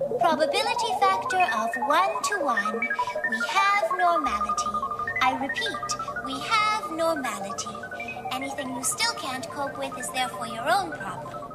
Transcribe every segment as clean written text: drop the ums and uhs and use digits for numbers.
Probability factor of 1 to 1. We have normality. I repeat, we have normality. Anything you still can't cope with is therefore your own problem.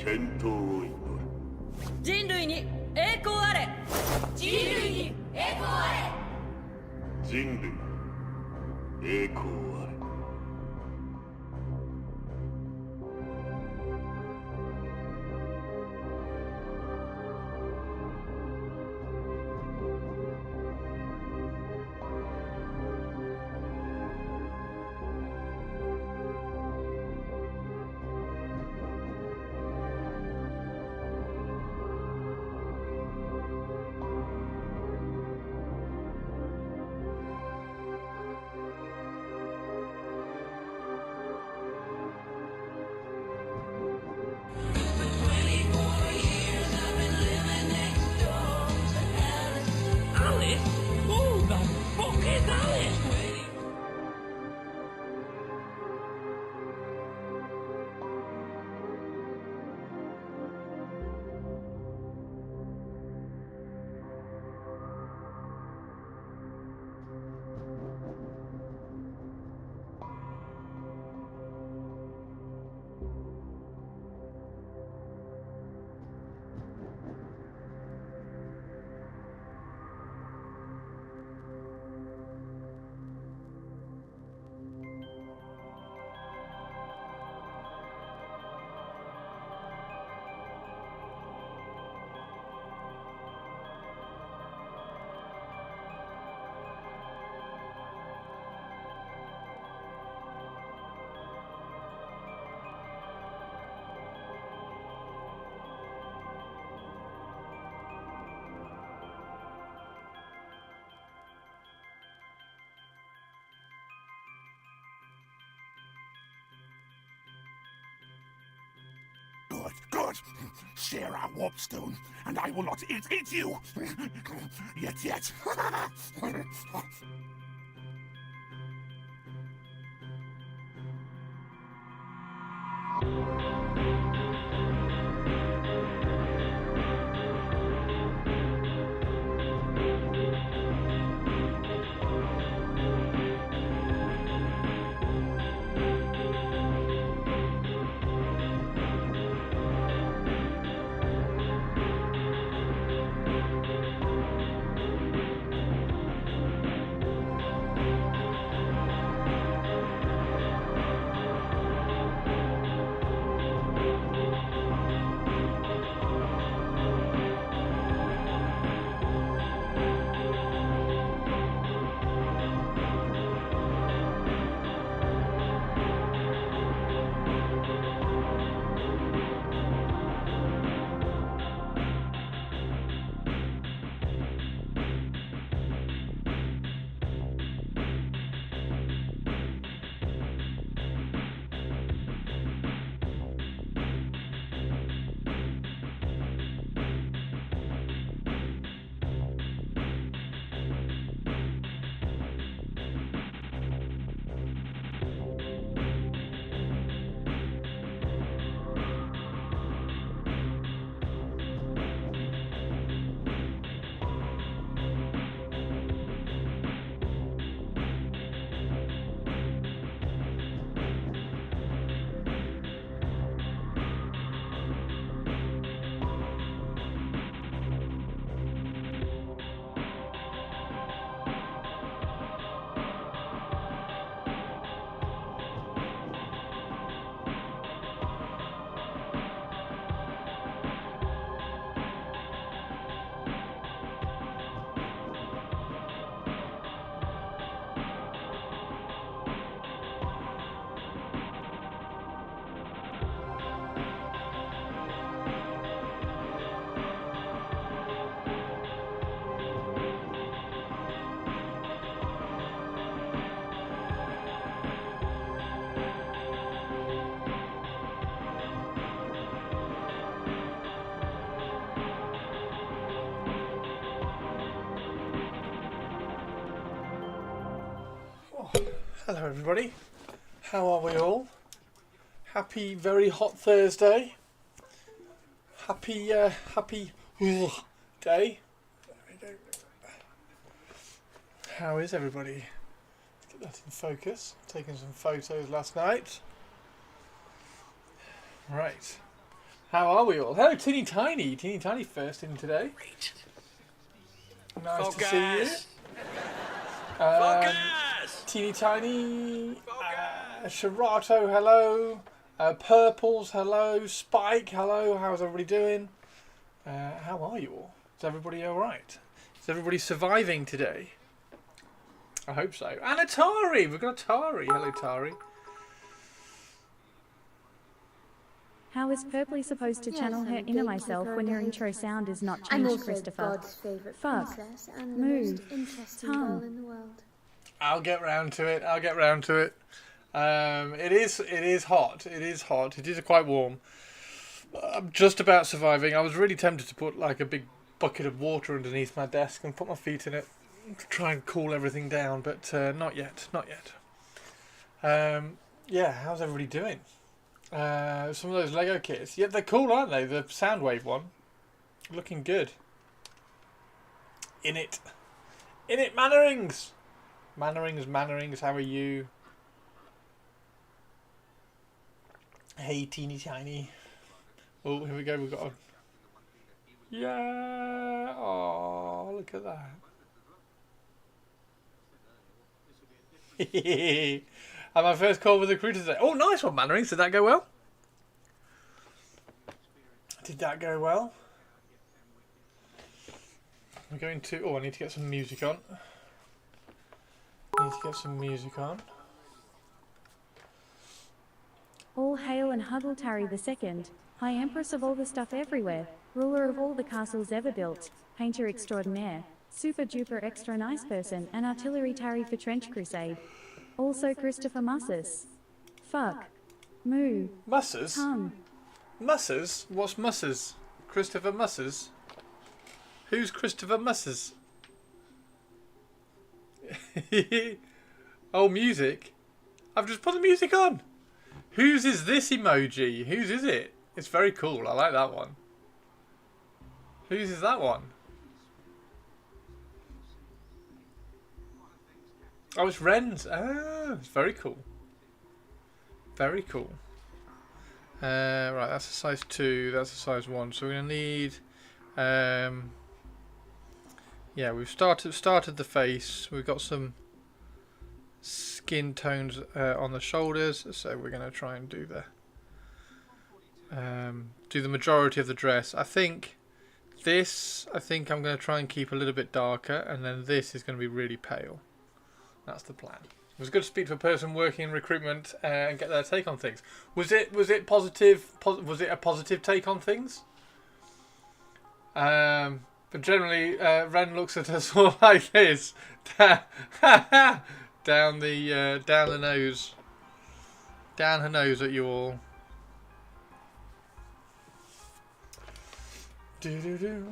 健闘を祈る。人類に栄光あれ。人類に栄光あれ。人類栄光あれ。Good. Share our warpstone, and I will not eat you. Yet. Hello everybody, how are we all? Happy very hot Thursday. Happy day. How is everybody? Let's get that in focus. Taking some photos last night. Right. How are we all? Hello, Teeny Tiny. Teeny Tiny first in today. Nice to see you. Teeny Tiny. Shirato, hello. Purples, hello. Spike, hello. How's everybody doing? How are you all? Is everybody alright? Is everybody surviving today? I hope so. And Atari! We've got Atari. Hello, Atari. How is Purpley supposed to channel her inner myself when your intro sound is not changed, Christopher? Fuck. Move. Tongue. I'll get round to it. I'll get round to it. It is hot. It is hot. It is quite warm. I'm just about surviving. I was really tempted to put like a big bucket of water underneath my desk and put my feet in it to try and cool everything down, but not yet. Not yet. Yeah, how's everybody doing? Some of those Lego kits. Yeah, they're cool, aren't they? The Soundwave one. Looking good. In it. Mannerings! Mannerings, how are you? Hey, Teeny Tiny. Oh, here we go. We've got a... Yeah! Oh, look at that. And my first call with the crew today. Oh, nice one, Mannerings. Did that go well? Did that go well? We're going to... Oh, I need to get some music on. All hail and Huggle Tari II, High Empress of all the stuff everywhere, ruler of all the castles ever built, painter extraordinaire, super duper extra nice person, and artillery Tari for Trench Crusade. Also Christopher Musses. Fuck. Moo. Musses? Tongue. Musses? What's Musses? Christopher Musses? Who's Christopher Musses? Oh, music. I've just put the music on. Whose is this emoji? Whose is it? It's very cool. I like that one. Whose is that one? Oh, it's Ren's. Ah, it's very cool. Very cool. Right, that's a size 2. That's a size 1. So we're going to need... yeah, we've started the face. We've got some skin tones on the shoulders. So we're going to try and do the majority of the dress. I think I'm going to try and keep a little bit darker, and then this is going to be really pale. That's the plan. It was good to speak to a person working in recruitment and get their take on things. Was it positive? Was it a positive take on things? But generally, Ren looks at us all like this, down the nose, down her nose at you all. Do.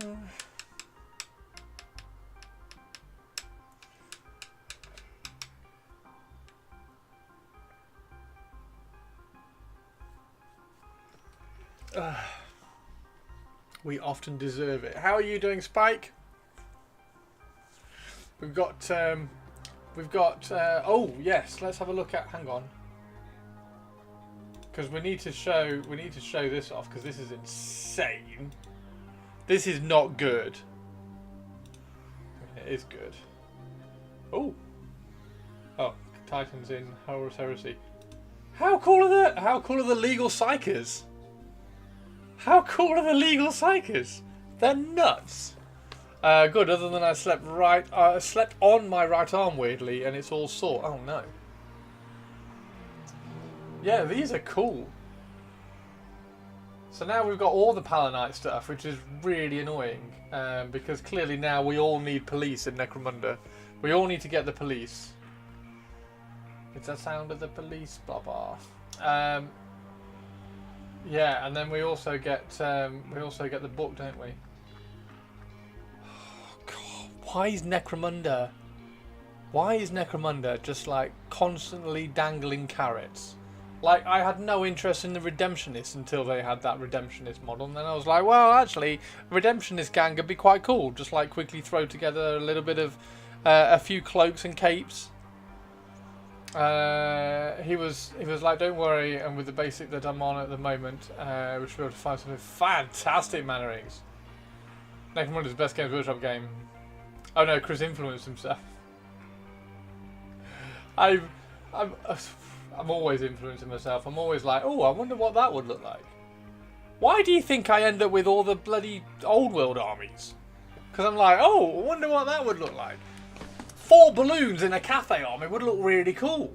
We often deserve it. How are you doing, Spike? We've got. Oh yes, let's have a look at. Hang on, because we need to show this off because this is insane. This is not good. It is good. Oh, Titans in Horus Heresy. How cool are the legal psychers? How cool are the legal psychers? They're nuts. Good, other than I slept on my right arm weirdly and it's all sore. Oh no. Yeah, these are cool. So now we've got all the Palanite stuff, which is really annoying. Because clearly now we all need police in Necromunda. We all need to get the police. It's the sound of the police, blah blah. Yeah, and then we also get the book, don't we? Oh, God, why is Necromunda just like constantly dangling carrots? Like, I had no interest in the Redemptionists until they had that Redemptionist model, and then I was like, well, actually, a Redemptionist gang would be quite cool. Just like quickly throw together a little bit of a few cloaks and capes. He was like, don't worry, and with the basic that I'm on at the moment, we should be able to find something fantastic, Mana Rings. Necromunda is the best Games Workshop game. Oh no, Chris influenced himself. I'm always influencing myself. I'm always like, oh, I wonder what that would look like. Why do you think I end up with all the bloody old world armies? Because I'm like, oh, I wonder what that would look like. 4 balloons in a cafe army would look really cool.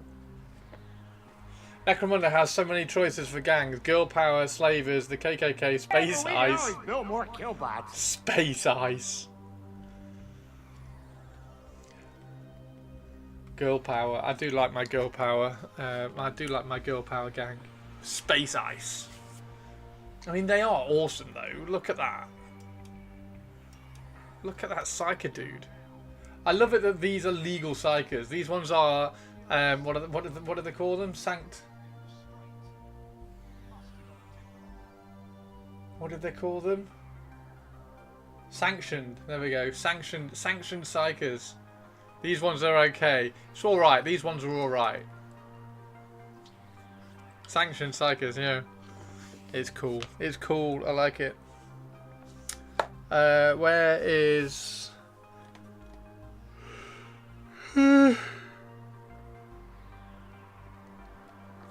Necromunda has so many choices for gangs. Girl Power, Slavers, the KKK, Space Ice. Build more killbots. Space Ice. Girl Power. I do like my Girl Power. I do like my Girl Power gang. Space Ice. I mean, they are awesome though. Look at that. Look at that Psyker dude. I love it that these are legal Psykers. These ones are what do they call them? What did they call them? Sanctioned. There we go. Sanctioned Psykers. These ones are okay. It's all right. These ones are all right. Sanctioned Psykers, yeah. It's cool. It's cool. I like it. Where is...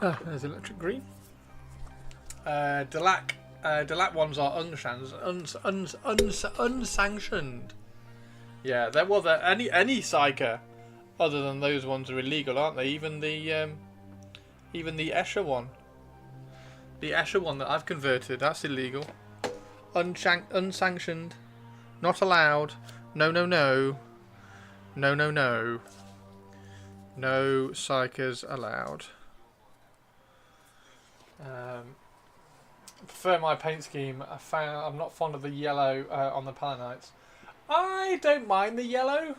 there's electric green. Delac ones are unsanctioned. Yeah, they're any Psyker other than those ones are illegal, aren't they? Even the Escher one. The Escher one that I've converted, that's illegal. Unsanctioned. Not allowed. No. No Psykers allowed. I prefer my paint scheme. I'm not fond of the yellow on the Palanites. I don't mind the yellow.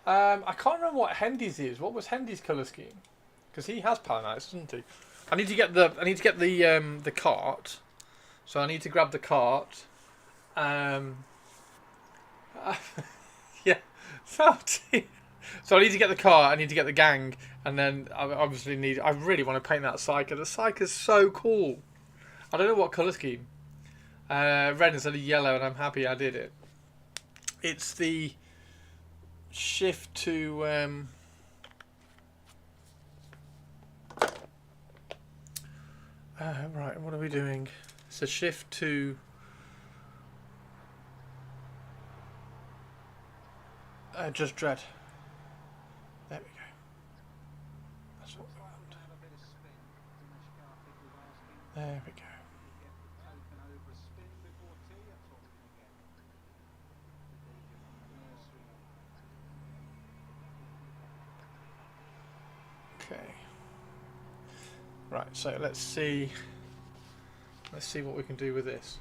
I can't remember what Hendy's is. What was Hendy's colour scheme? Because he has Palanites, doesn't he? I need to get the cart. So I need to grab the cart. Yeah. So I need to get the car, I need to get the gang, and then I really want to paint that Psyker. The Psyker's so cool. I don't know what colour scheme. Red instead of yellow, and I'm happy I did it. It's the shift to... right, what are we doing? It's a shift to... just dread. There we go. That's what we want. There we go. Okay. Right, so let's see what we can do with this.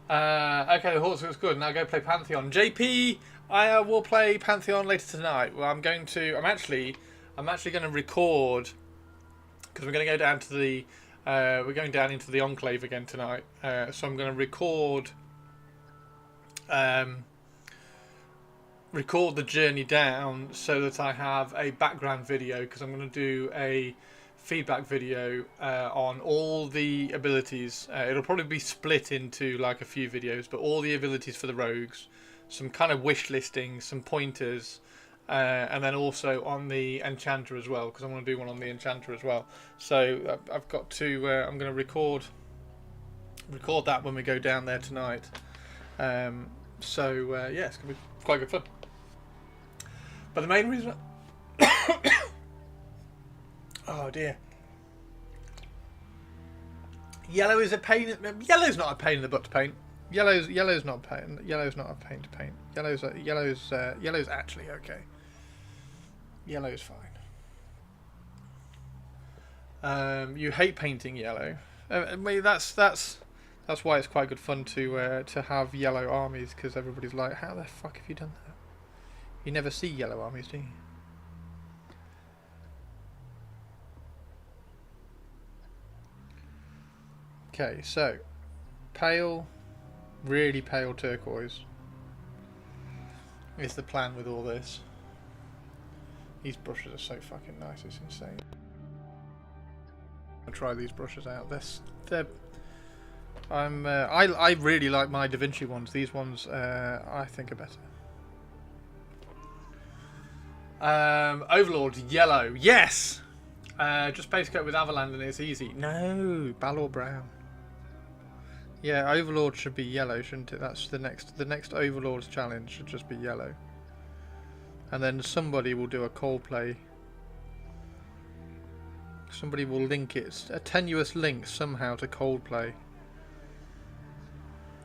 Okay, the horse looks good. Now go play Pantheon. JP, I will play Pantheon later tonight. Well, I'm actually going to record because we're going to go down to the we're going down into the Enclave again tonight. So I'm going to record the journey down so that I have a background video, because I'm going to do a feedback video on all the abilities. It'll probably be split into like a few videos, but all the abilities for the rogues, some kind of wish listing, some pointers, and then also on the enchanter as well, because I'm going to do one on the enchanter as well. So I've got to I'm going to record that when we go down there tonight. Yeah, it's going to be quite good fun. But the main reason oh dear. Yellow is a pain. Yellow's not a pain in the butt to paint. Yellow's not a pain. Yellow's not a pain to paint. Yellow's actually okay. Yellow's fine. You hate painting yellow. I mean, that's why it's quite good fun to have yellow armies, because everybody's like, how the fuck have you done that? You never see yellow armies, do you? Okay, so pale, really pale turquoise is the plan with all this. These brushes are so fucking nice, it's insane. I'll try these brushes out. I really like my Da Vinci ones. These ones I think are better. Overlord yellow, yes. Just base coat with Avaland and it's easy. No, Balor brown. Yeah, Overlord should be yellow, shouldn't it? That's the next Overlord's challenge should just be yellow. And then somebody will do a Coldplay. Somebody will link it, a tenuous link somehow to Coldplay.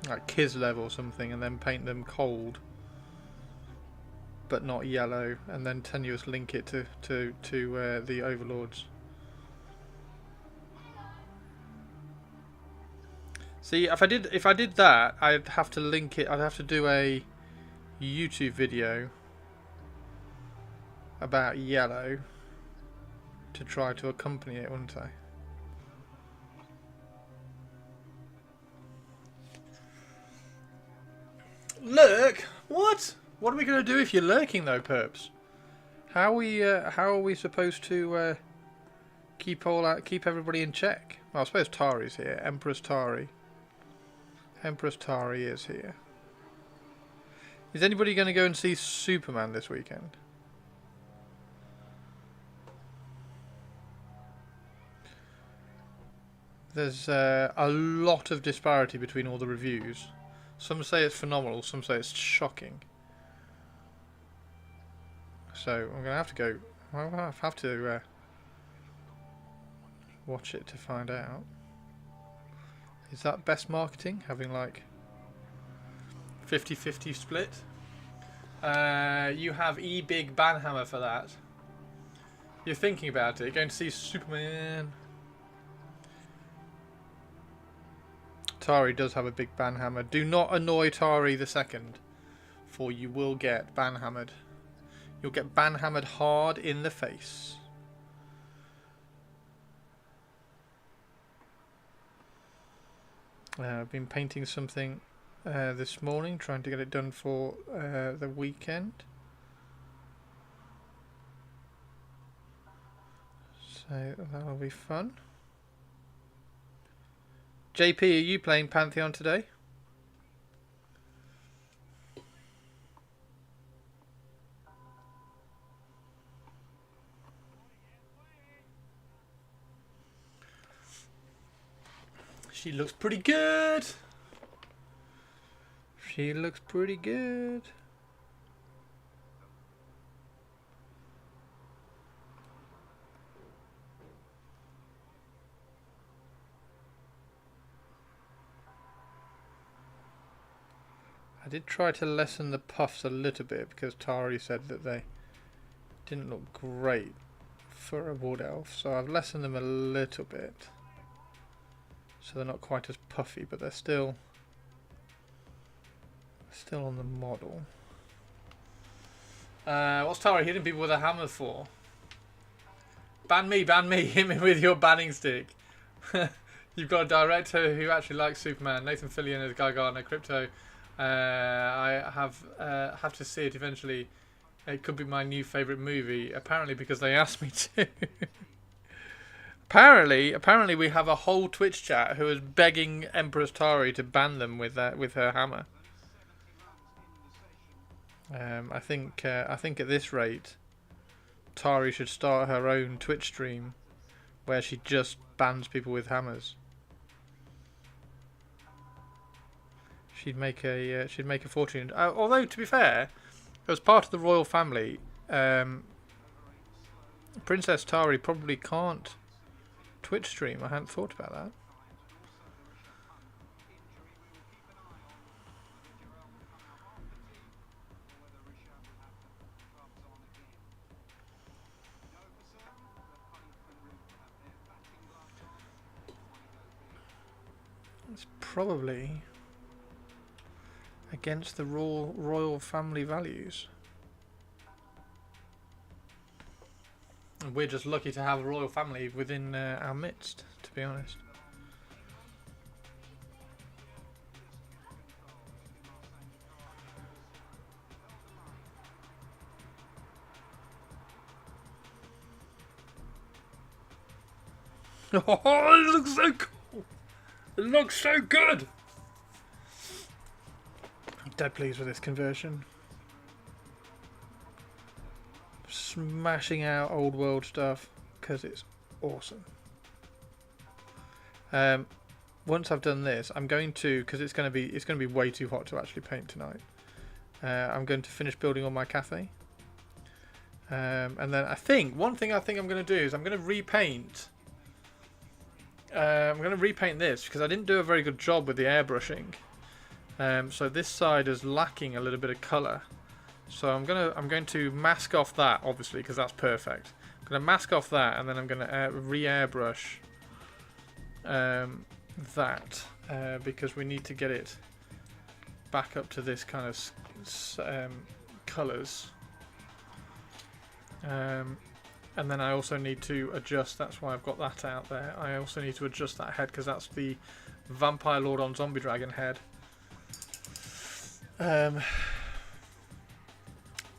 Like Kislev or something, and then paint them cold. But not yellow, and then tenuous link it to the Overlords. See, if I did that, I'd have to link it. I'd have to do a YouTube video about yellow to try to accompany it, wouldn't I? Lurk? What? What are we going to do if you're lurking, though, perps? How are we supposed to keep everybody in check? Well, I suppose Tari's here. Empress Tari is here. Is anybody going to go and see Superman this weekend? There's a lot of disparity between all the reviews. Some say it's phenomenal, some say it's shocking. So I'm gonna have to go. I'll have to watch it to find out. Is that best marketing? Having like 50-50 split? You have E-Big Banhammer for that. You're thinking about it. You're going to see Superman. Tari does have a big banhammer. Do not annoy Tari the second, for you will get banhammered. You'll get banhammered hard in the face. I've been painting something this morning, trying to get it done for the weekend. So that'll be fun. JP, are you playing Pantheon today? She looks pretty good. She looks pretty good. I did try to lessen the puffs a little bit because Tari said that they didn't look great for a wood elf, so I've lessened them a little bit so they're not quite as puffy, but they're still on the model. What's Tari hitting people with a hammer for? Ban me, hit me with your banning stick. You've got a director who actually likes Superman, Nathan Fillion as Guy Gardner, Crypto. I have to see it eventually. It could be my new favourite movie, apparently because they asked me to. apparently we have a whole Twitch chat who is begging Empress Tari to ban them with her hammer. I think at this rate, Tari should start her own Twitch stream where she just bans people with hammers. She'd make a fortune. Although to be fair, as part of the royal family, Princess Tari probably can't Twitch stream. I hadn't thought about that. It's probably against the royal family values. And we're just lucky to have a royal family within our midst, to be honest. Oh, it looks so cool. It looks so good. I'm dead pleased with this conversion. Smashing out old world stuff because it's awesome. Once I've done this, I'm going to, because it's going to be way too hot to actually paint tonight. I'm going to finish building on my cafe, and then one thing I think I'm going to do is I'm going to repaint. I'm going to repaint this because I didn't do a very good job with the airbrushing. So this side is lacking a little bit of colour. So I'm going to mask off that, obviously, because that's perfect. I'm going to mask off that, and then I'm going to re-airbrush that because we need to get it back up to this kind of colours. And then I also need to adjust, that's why I've got that out there. I also need to adjust that head because that's the Vampire Lord on Zombie Dragon head.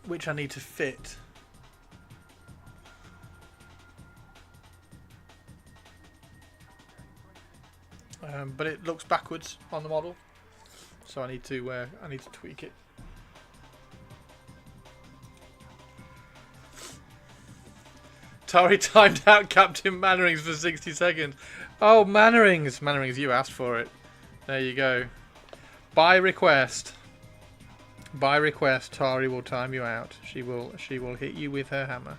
Which I need to fit. But it looks backwards on the model, so I need to tweak it. Tari timed out Captain Mannerings for 60 seconds. Oh, Mannerings, you asked for it. There you go. By request. By request, Tari will time you out. She will hit you with her hammer.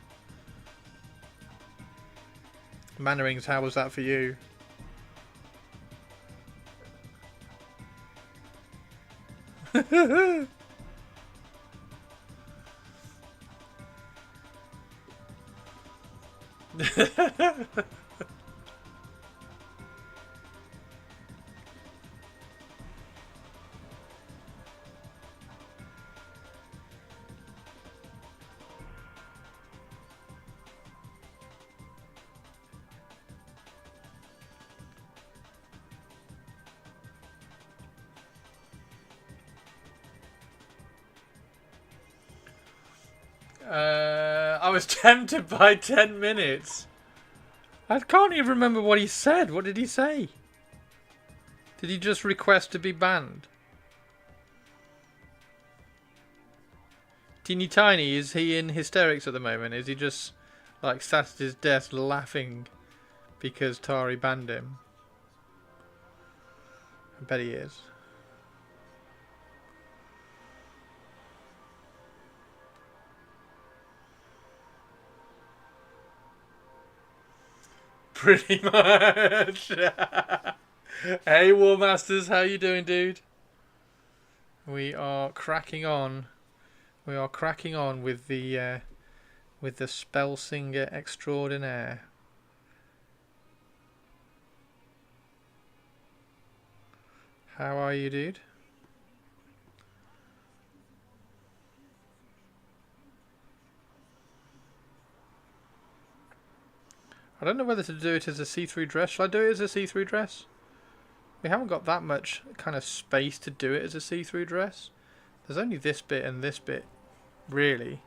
Mannerings, how was that for you? I was tempted by 10 minutes. I can't even remember what he said. What did he say? Did he just request to be banned? Teeny Tiny, is he in hysterics at the moment? Is he just like sat at his desk laughing because Tari banned him? I bet he is. Pretty much. Hey War Masters, how you doing, dude? We are cracking on. We are cracking on with the Spellsinger extraordinaire. How are you, dude? I don't know whether to do it as a see-through dress. Shall I do it as a see-through dress? We haven't got that much kind of space to do it as a see-through dress. There's only this bit and this bit, really,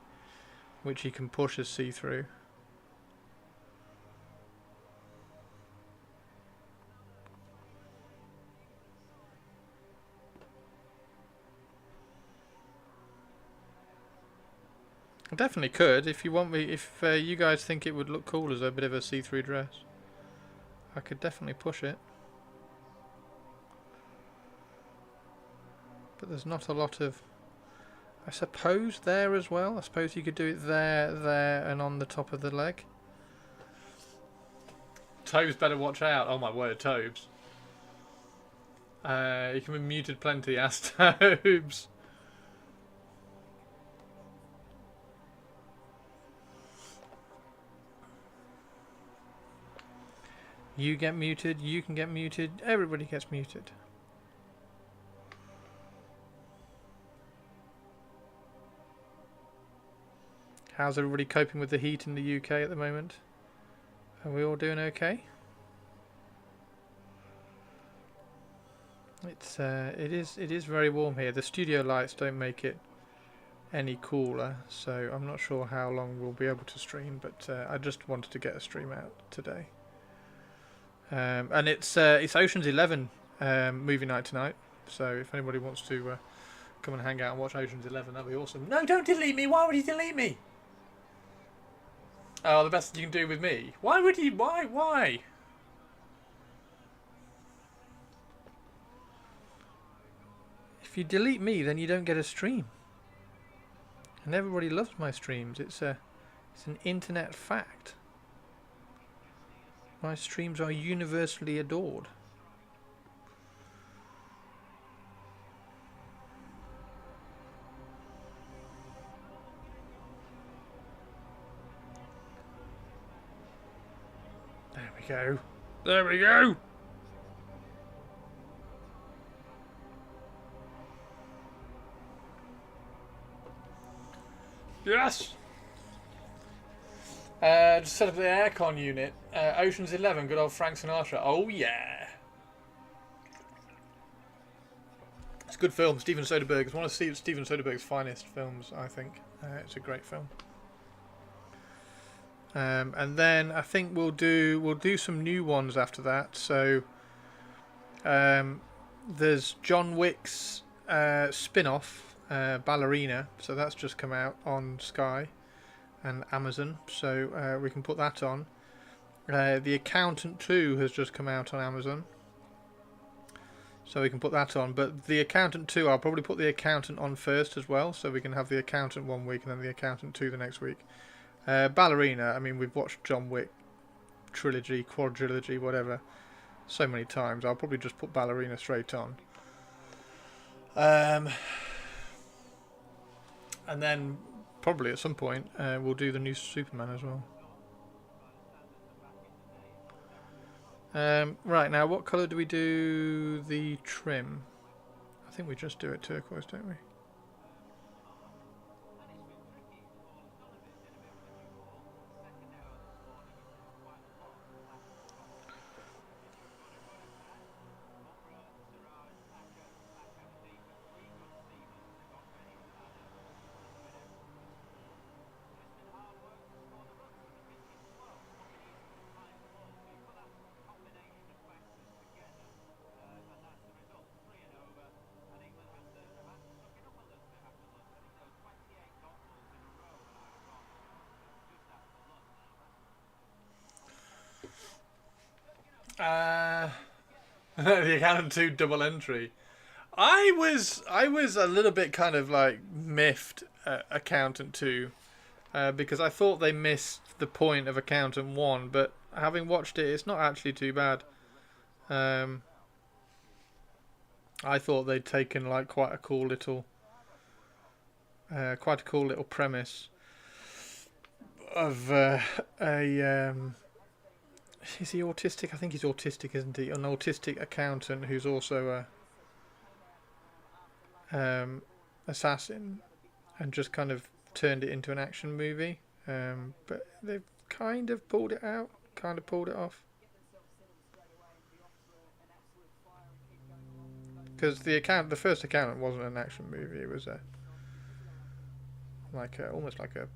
which you can push as see-through. I definitely could if you want me. If you guys think it would look cool as a bit of a see-through dress, I could definitely push it. But there's not a lot of, I suppose, there as well. I suppose you could do it there, there, and on the top of the leg. Tobes better watch out. Oh my word, Tobes. You can be muted plenty, ask Tobes. You get muted, you can get muted, everybody gets muted. How's everybody coping with the heat in the UK at the moment? Are we all doing okay? It is very warm here. The studio lights don't make it any cooler, so I'm not sure how long we'll be able to stream, but I just wanted to get a stream out today. And it's Ocean's 11 movie night tonight. So if anybody wants to come and hang out and watch Ocean's 11, that'd be awesome. No, don't delete me. Why would you delete me? Oh, the best you can do with me. Why would you? Why? If you delete me, then you don't get a stream. And everybody loves my streams. It's an internet fact. My streams are universally adored. There we go. There we go. Yes. Just set up the aircon unit. Ocean's 11, good old Frank Sinatra. Oh yeah. It's a good film. Steven Soderbergh. It's one of Steven Soderbergh's finest films, I think. It's a great film. And then I think we'll do some new ones after that. So there's John Wick's spin-off, Ballerina. So that's just come out on Sky and Amazon. So we can put that on. The Accountant 2 has just come out on Amazon. So we can put that on. But The Accountant 2, I'll probably put The Accountant on first as well. So we can have The Accountant 1 week and then The Accountant 2 the next week. Ballerina, I mean, we've watched John Wick trilogy, quadrilogy, whatever, so many times. I'll probably just put Ballerina straight on. And then probably at some point we'll do the new Superman as well. Right, now what colour do we do the trim? I think we just do it turquoise, don't we? The Accountant 2 double entry. I was a little bit kind of like miffed at Accountant 2 because I thought they missed the point of Accountant 1, but having watched it, it's not actually too bad. I thought they'd taken like quite a cool little premise of is he autistic? I think he's autistic, isn't he? An autistic accountant who's also a assassin, and just kind of turned it into an action movie. But they've kind of pulled it out, kind of pulled it off. Because the first Accountant wasn't an action movie. It was almost like a,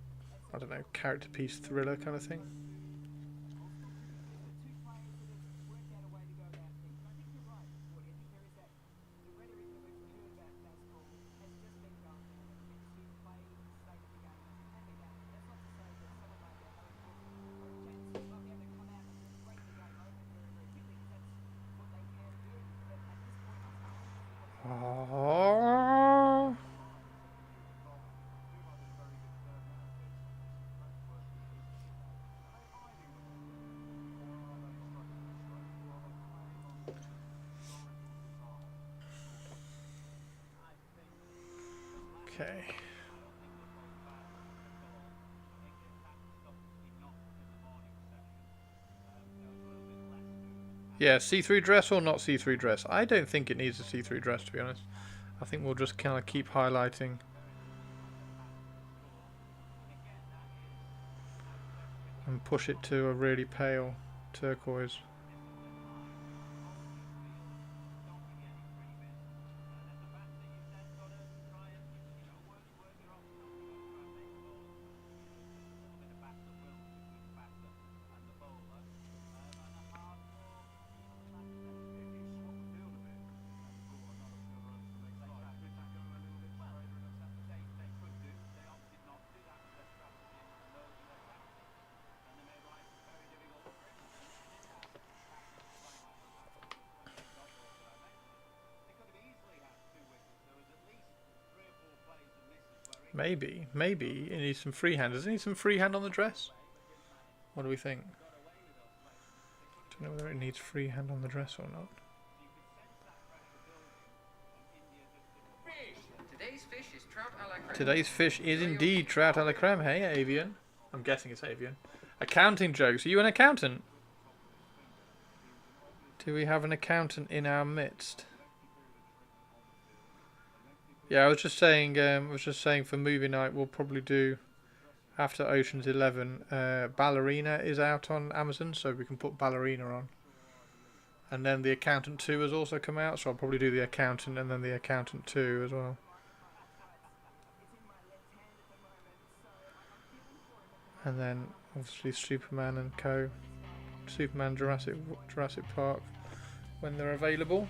I don't know, character piece thriller kind of thing. Okay. Yeah, see-through dress or not see-through dress? I don't think it needs a see-through dress, to be honest. I think we'll just kind of keep highlighting. And push it to a really pale turquoise. Maybe it needs some freehand. Does it need some freehand on the dress? What do we think? Don't know whether it needs freehand on the dress or not. Today's fish is indeed trout a la creme. Hey, Avian. I'm guessing it's Avian. Accounting jokes. Are you an accountant? Do we have an accountant in our midst? Yeah, I was just saying for movie night we'll probably do after Ocean's 11. Ballerina is out on Amazon, so we can put Ballerina on. And then The Accountant 2 has also come out, so I'll probably do The Accountant and then The Accountant 2 as well. And then obviously Superman and Co. Superman Jurassic Park when they're available.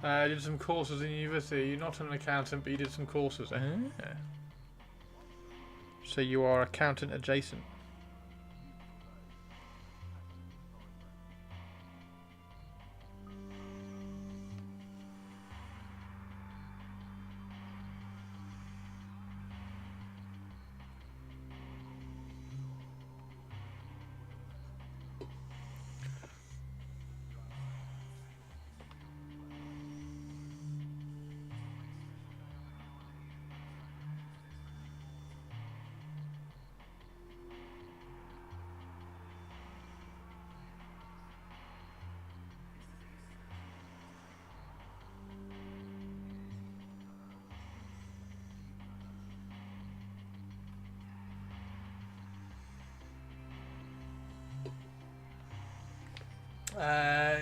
I did some courses in university. You're not an accountant, but you did some courses. So you are accountant adjacent.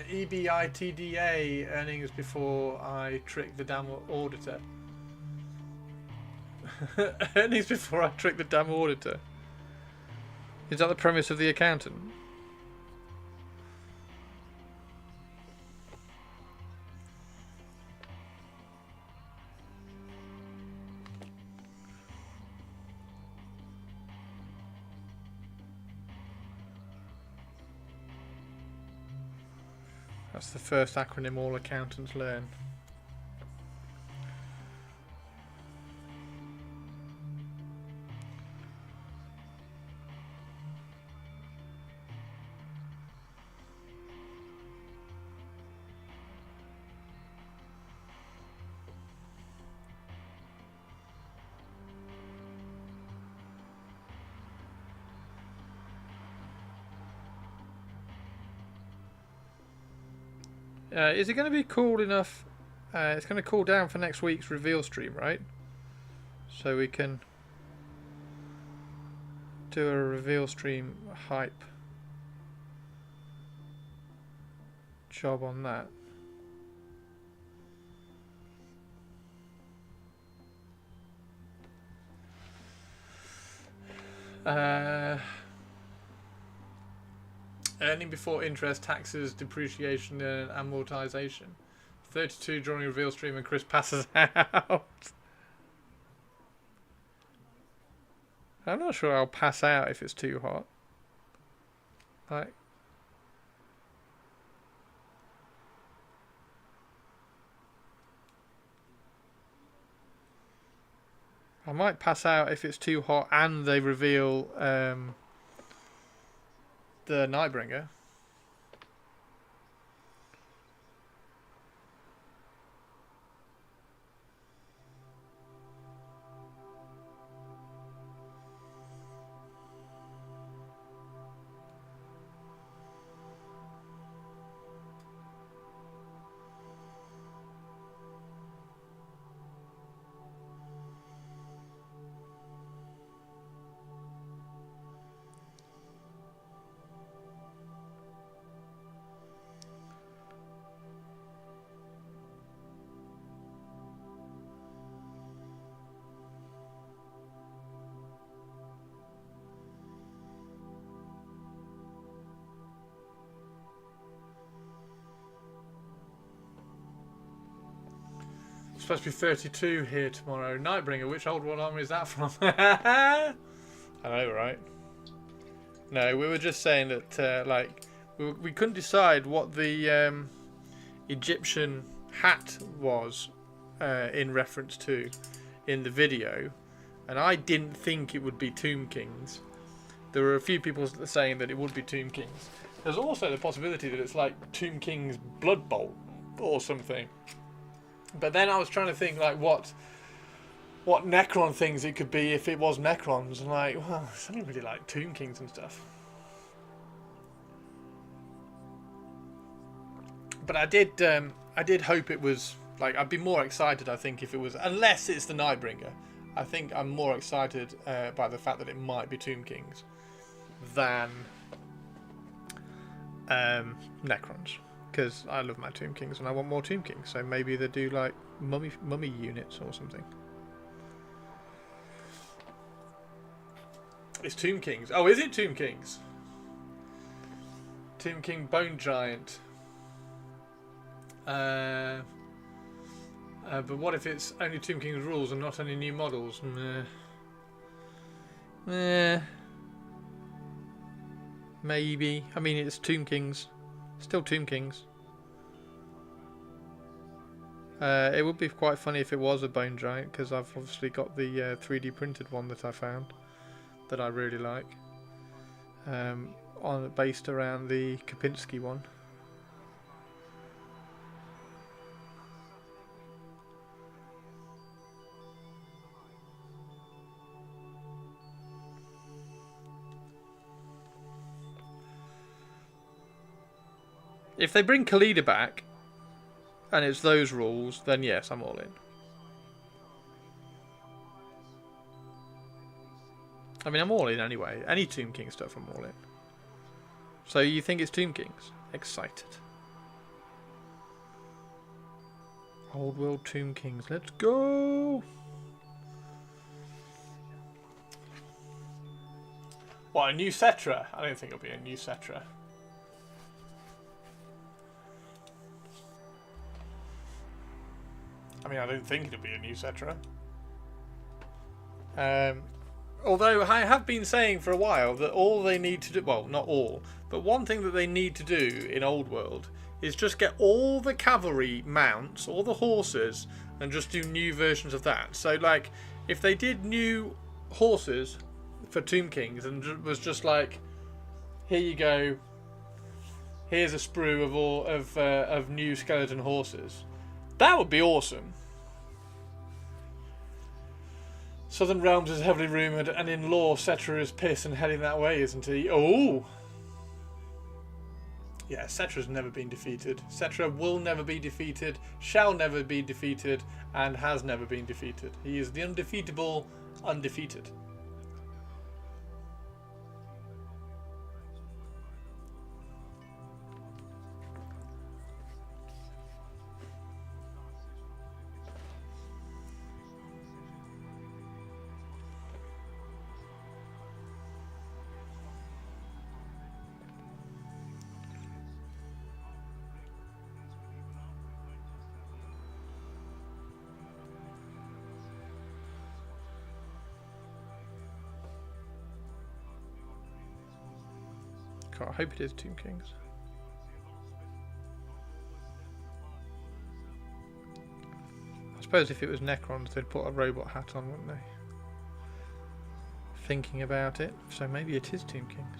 EBITDA earnings before I trick the damn auditor. Earnings before I trick the damn auditor. Is that the premise of The Accountant? That's the first acronym all accountants learn. Is it going to be cool enough? It's going to cool down for next week's reveal stream, right? So we can do a reveal stream hype job on that. Earning before interest, taxes, depreciation and amortization. 32 during reveal stream and Chris passes out. I'm not sure I'll pass out if it's too hot. Like, I might pass out if it's too hot and they reveal the Nightbringer. supposed to be 32 here tomorrow. Nightbringer, which old world army is that from? I know, right? No, we were just saying that like we couldn't decide what the Egyptian hat was in reference to in the video, and I didn't think it would be Tomb Kings. There were a few people saying that it would be Tomb Kings. There's also the possibility that it's like Tomb King's Blood Bolt or something. But then I was trying to think like what Necron things it could be if it was Necrons, and like, well, it's only really like Tomb Kings and stuff. But I did hope it was like, I'd be more excited I think if it was, unless it's the Nightbringer. I think I'm more excited by the fact that it might be Tomb Kings than Necrons, because I love my Tomb Kings and I want more Tomb Kings. So maybe they do like mummy units or something. It's Tomb Kings. Oh, is it Tomb Kings? Tomb King Bone Giant. But what if it's only Tomb King's rules and not any new models? Maybe. I mean, it's Tomb Kings. Still Tomb Kings. It would be quite funny if it was a Bone Giant, because I've obviously got the 3D printed one that I found that I really like. Based around the Kapinski one. If they bring Khalida back, and it's those rules, then yes, I'm all in. I mean, I'm all in anyway. Any Tomb King stuff, I'm all in. So you think it's Tomb Kings? Excited. Old World Tomb Kings, let's go! What, a new Cetra? I don't think it'll be a new Cetra. I mean, I don't think it'll be a new Cetra. Although I have been saying for a while that all they need to do, well, not all, but one thing that they need to do in Old World is just get all the cavalry mounts, all the horses, and just do new versions of that. So, like, if they did new horses for Tomb Kings and was just like, here you go, here's a sprue of new skeleton horses. That would be awesome. Southern Realms is heavily rumoured, and in lore, Cetra is pissed and heading that way, isn't he? Oh! Yeah, Cetra's never been defeated. Cetra will never be defeated, shall never be defeated, and has never been defeated. He is the undefeatable, undefeated. God, I hope it is Tomb Kings. I suppose if it was Necrons, they'd put a robot hat on, wouldn't they? Thinking about it, so maybe it is Tomb Kings.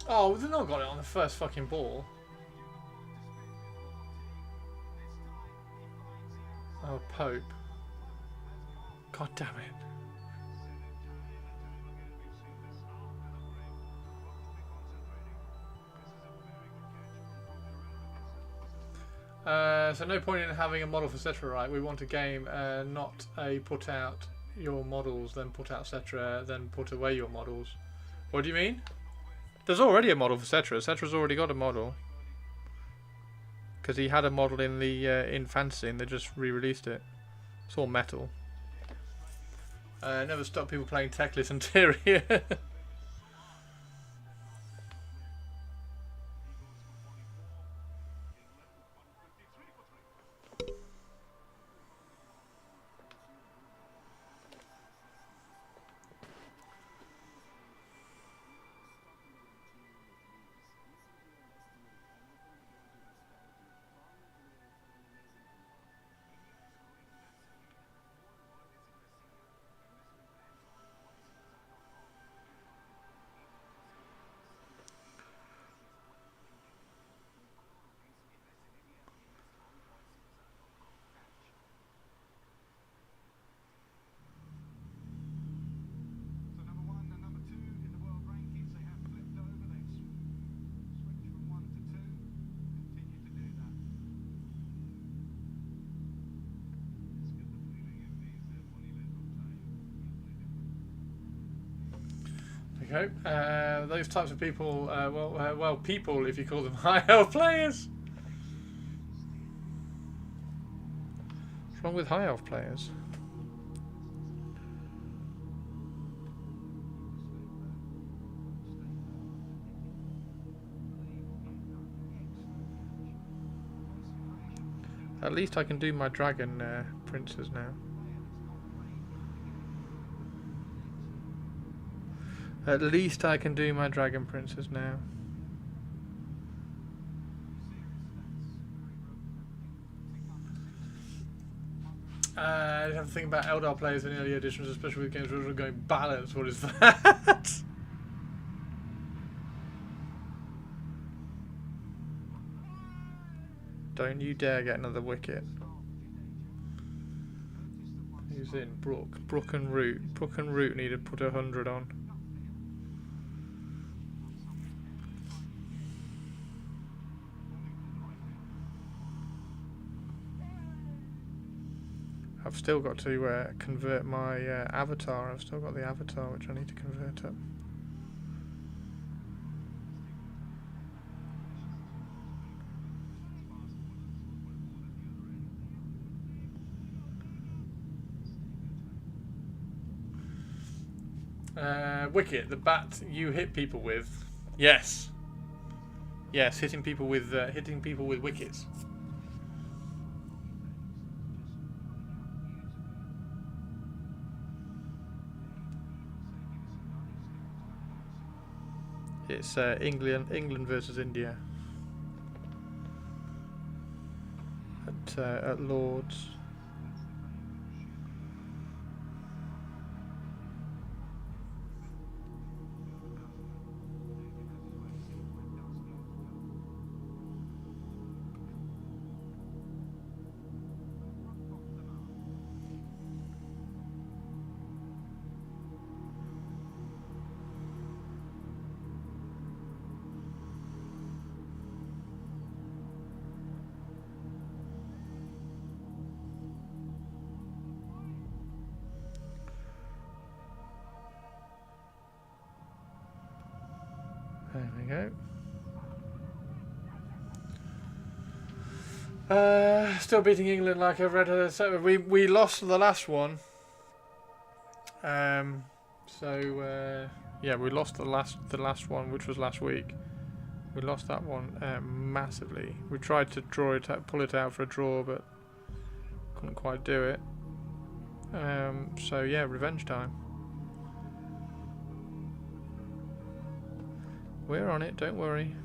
Oh, they've not got it on the first fucking ball. Oh, Pope. God damn it. So no point in having a model for Cetra, right? We want a game, not a put out your models, then put out Cetra, then put away your models. What do you mean? There's already a model for Cetra. Cetra's already got a model. because he had a model in the in Fantasy and they just re-released it. It's all metal. Never stop people playing Techless and Tyrion. Okay, those types of people, well, people, if you call them high elf players. What's wrong with high elf players? At least I can do my dragon princes now. At least I can do my dragon princes now. I have to think about Eldar players in early editions, especially with games where we're going balance. What is that? Don't you dare get another wicket. Who's in? Brook. Brook and Root. Brook and Root need to put 100 on. I've still got to convert my avatar. I've still got the avatar which I need to convert up. Wicket, the bat you hit people with. Yes. Yes, hitting people with wickets. It's England versus India at Lord's. There we go. Still beating England like I've read. So we lost the last one. Yeah, we lost the last one, which was last week. We lost that one massively. We tried to pull it out for a draw, but couldn't quite do it. So yeah, revenge time. We're on it, don't worry.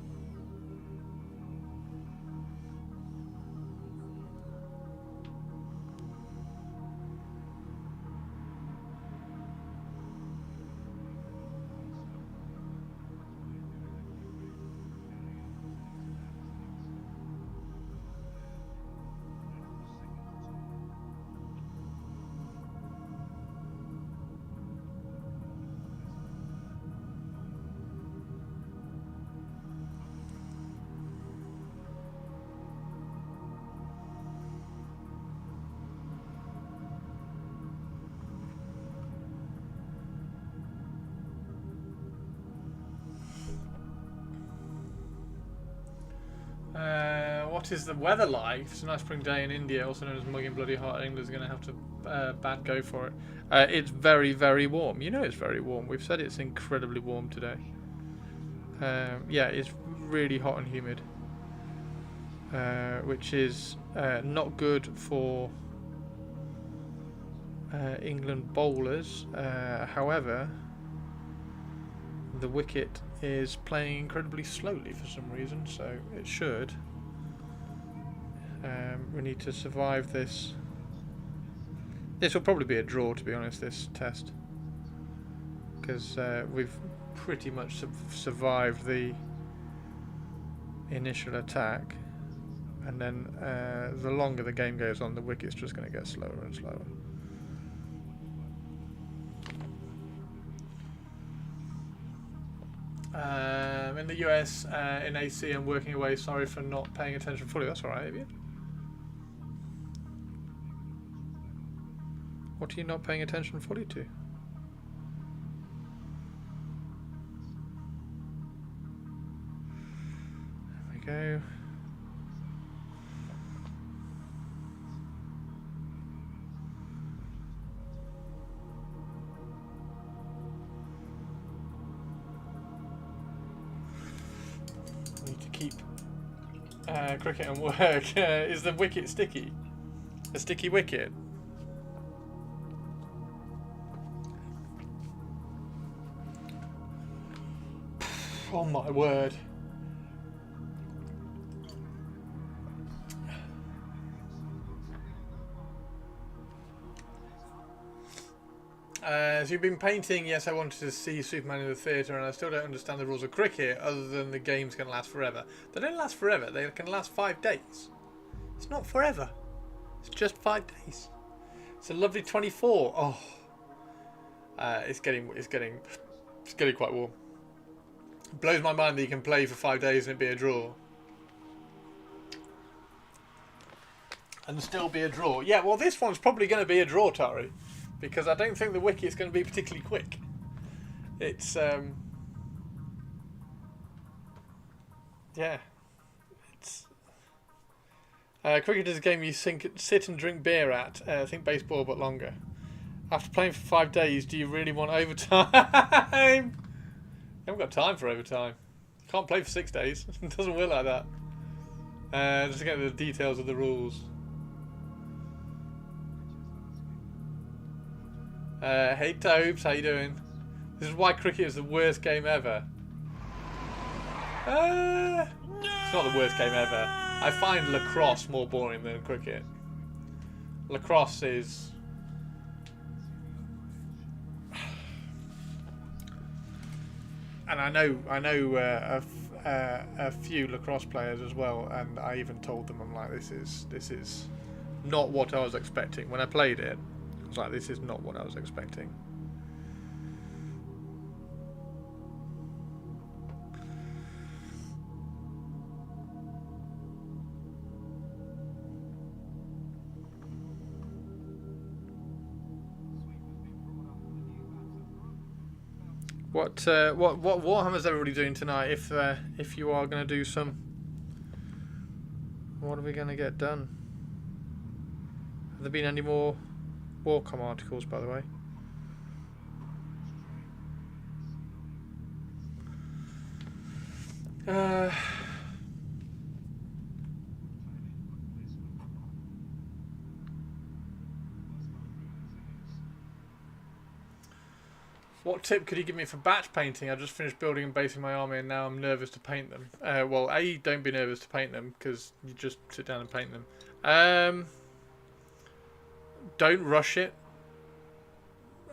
what is the weather like? It's a nice spring day in India, also known as mugging bloody hot. England's going to have to bad go for it. It's very, very warm. You know it's very warm. We've said it's incredibly warm today. Yeah, it's really hot and humid, which is not good for England bowlers. However, the wicket is playing incredibly slowly for some reason, so it should. We need to survive this. This will probably be a draw, to be honest, this test, because we've pretty much survived the initial attack, and then the longer the game goes on, the wicket's just going to get slower and slower. In the US, in AC, I'm working away. Sorry for not paying attention fully. That's alright, Avian. What are you not paying attention fully to? There we go. Need to keep cricket and work. Is the wicket sticky? A sticky wicket? Oh my word. So you've been painting. Yes, I wanted to see Superman in the theatre, and I still don't understand the rules of cricket other than the game's going to last forever. They don't last forever. They can last 5 days. It's not forever. It's just 5 days. It's a lovely 24. Oh, it's getting quite warm. It blows my mind that you can play for 5 days and it be a draw. And still be a draw. Yeah, well, this one's probably going to be a draw, Tari, because I don't think the wicket's going to be particularly quick. It's yeah, it's cricket is a game you sit and drink beer at. I think baseball, but longer. After playing for 5 days, do you really want overtime? You haven't got time for overtime. You can't play for 6 days. It doesn't work like that. Just to get the details of the rules. Hey Tobes, how you doing? This is why cricket is the worst game ever. It's not the worst game ever. I find lacrosse more boring than cricket. Lacrosse is... And I know a few lacrosse players as well, and I even told them, I'm like, this is not what I was expecting. When I played it, I was like, this is not what I was expecting. What Warhammer's everybody doing tonight? If you are going to do some, what are we going to get done? Have there been any more Warcom articles, by the way? What tip could you give me for batch painting? I just finished building and basing my army and now I'm nervous to paint them. Well, A, don't be nervous to paint them because you just sit down and paint them. Don't rush it.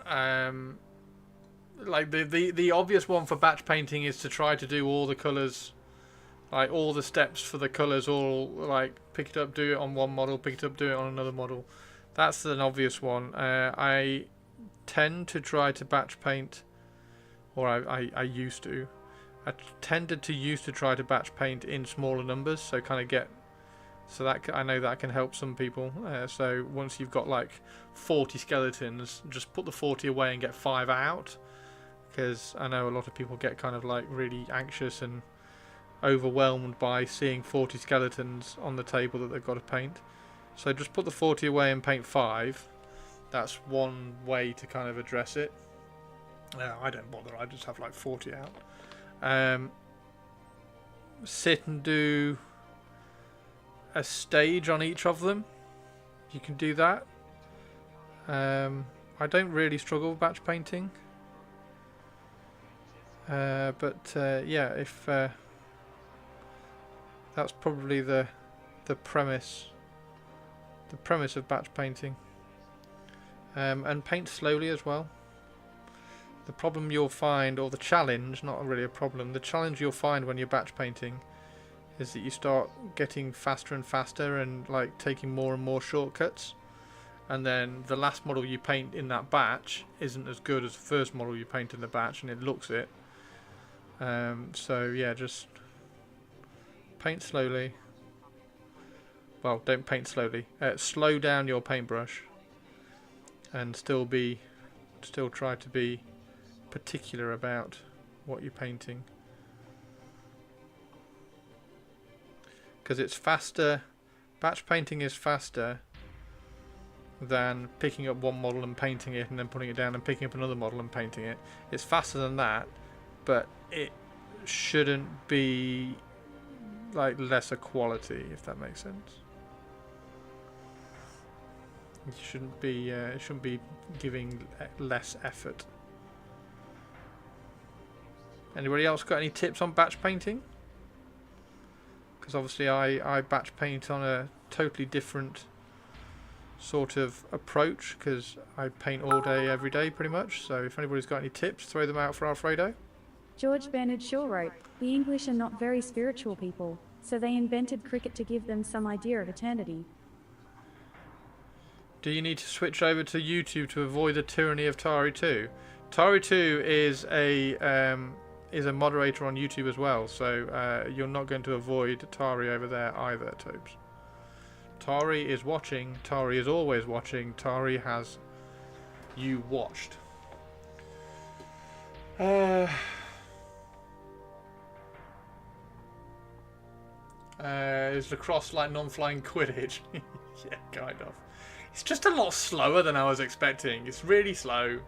Like the obvious one for batch painting is to try to do all the colours, like all the steps for the colours, all like pick it up, do it on one model, pick it up, do it on another model. That's an obvious one. I tend to try to batch paint, or I used to. I tended to used to try to batch paint in smaller numbers, so kind of get, so that I know that can help some people. So once you've got like 40 skeletons, just put the 40 away and get 5 out, because I know a lot of people get kind of like really anxious and overwhelmed by seeing 40 skeletons on the table that they've got to paint. So just put the 40 away and paint 5. That's one way to kind of address it. I don't bother, I just have like 40 out. Sit and do a stage on each of them. You can do that. I don't really struggle with batch painting. But yeah, if that's probably the premise of batch painting. And paint slowly as well. The problem you'll find, or the challenge, not really a problem, the challenge you'll find when you're batch painting is that you start getting faster and faster and like taking more and more shortcuts, and then the last model you paint in that batch isn't as good as the first model you paint in the batch, and it looks it. So yeah, just paint slowly. Well, don't paint slowly. Slow down your paintbrush, and still try to be particular about what you're painting, because it's faster. Batch painting is faster than picking up one model and painting it and then putting it down and picking up another model and painting it. It's faster than that, but it shouldn't be like lesser quality, if that makes sense. You shouldn't be it shouldn't be giving less effort. Anybody else got any tips on batch painting? Because obviously I batch paint on a totally different sort of approach, because I paint all day every day pretty much. So if anybody's got any tips, throw them out for Alfredo. George Bernard Shaw wrote, "The English are not very spiritual people, so they invented cricket to give them some idea of eternity." Do you need to switch over to YouTube to avoid the tyranny of Tari 2? Tari 2 is a moderator on YouTube as well, so you're not going to avoid Tari over there either, Tobes. Tari is watching. Tari is always watching. Tari has you watched. Is lacrosse like non-flying Quidditch? Yeah, kind of. It's just a lot slower than I was expecting. It's really slow.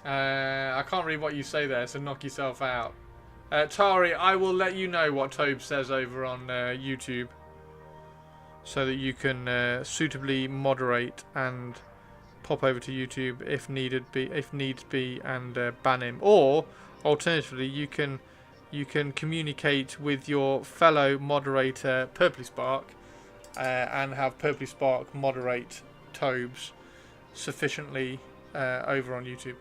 I can't read what you say there, so knock yourself out. Tari, I will let you know what Tobe says over on YouTube, so that you can suitably moderate and pop over to YouTube if needs be, and ban him. Or alternatively, you can communicate with your fellow moderator Purpley Spark, and have Purpley Spark moderate Tobes sufficiently over on YouTube.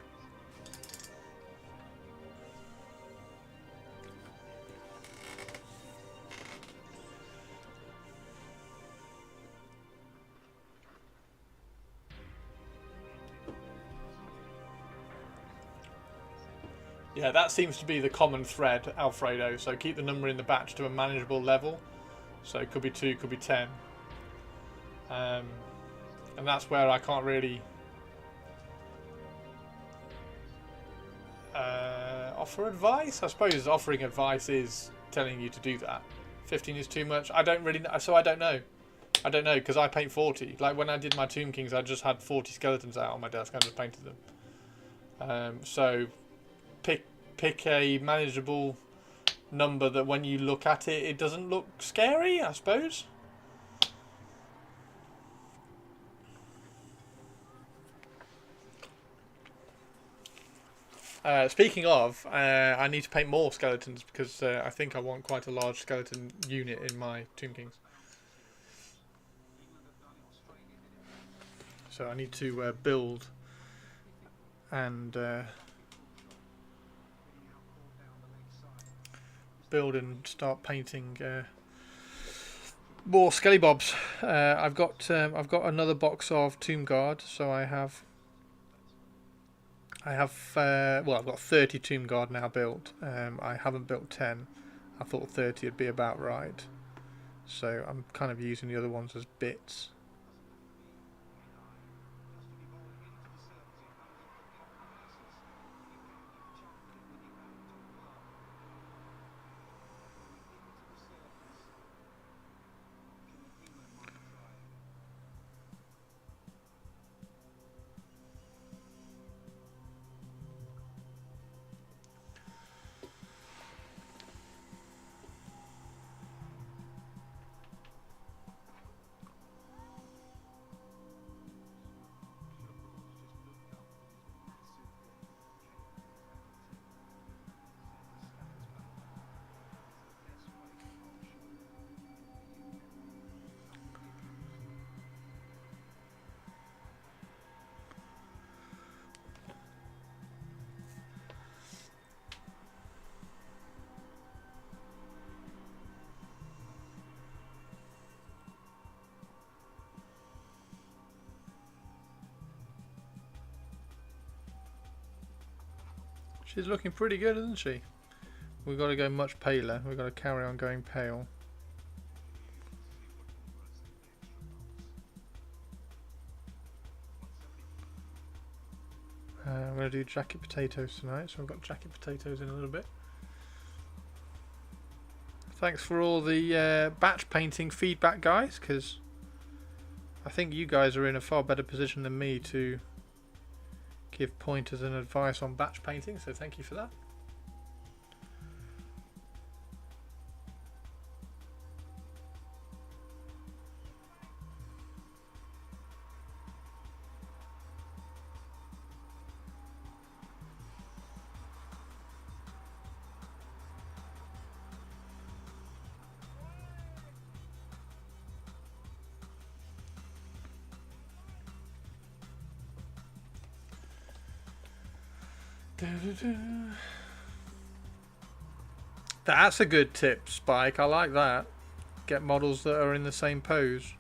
Yeah, that seems to be the common thread, Alfredo. So keep the number in the batch to a manageable level. So it could be 2, could be 10. And that's where I can't really offer advice. I suppose offering advice is telling you to do that. 15 is too much. I don't really know. So I don't know. I don't know, because I paint 40. Like when I did my Tomb Kings, I just had 40 skeletons out on my desk. I just painted them. So pick a manageable number that when you look at it, it doesn't look scary, I suppose. Speaking of, I need to paint more skeletons, because I think I want quite a large skeleton unit in my Tomb Kings. So I need to build and start painting more skelly bobs. I've got another box of Tomb Guard, so I have well, I've got 30 Tomb Guard now built. I haven't built 10. I thought 30 would be about right, so I'm kind of using the other ones as bits. She's looking pretty good, isn't she? We've got to go much paler. We've got to carry on going pale. I'm going to do jacket potatoes tonight, so I've got jacket potatoes in a little bit. Thanks for all the batch painting feedback, guys, because I think you guys are in a far better position than me to give pointers and advice on batch painting, so thank you for that. That's a good tip, Spike. I like that. Get models that are in the same pose,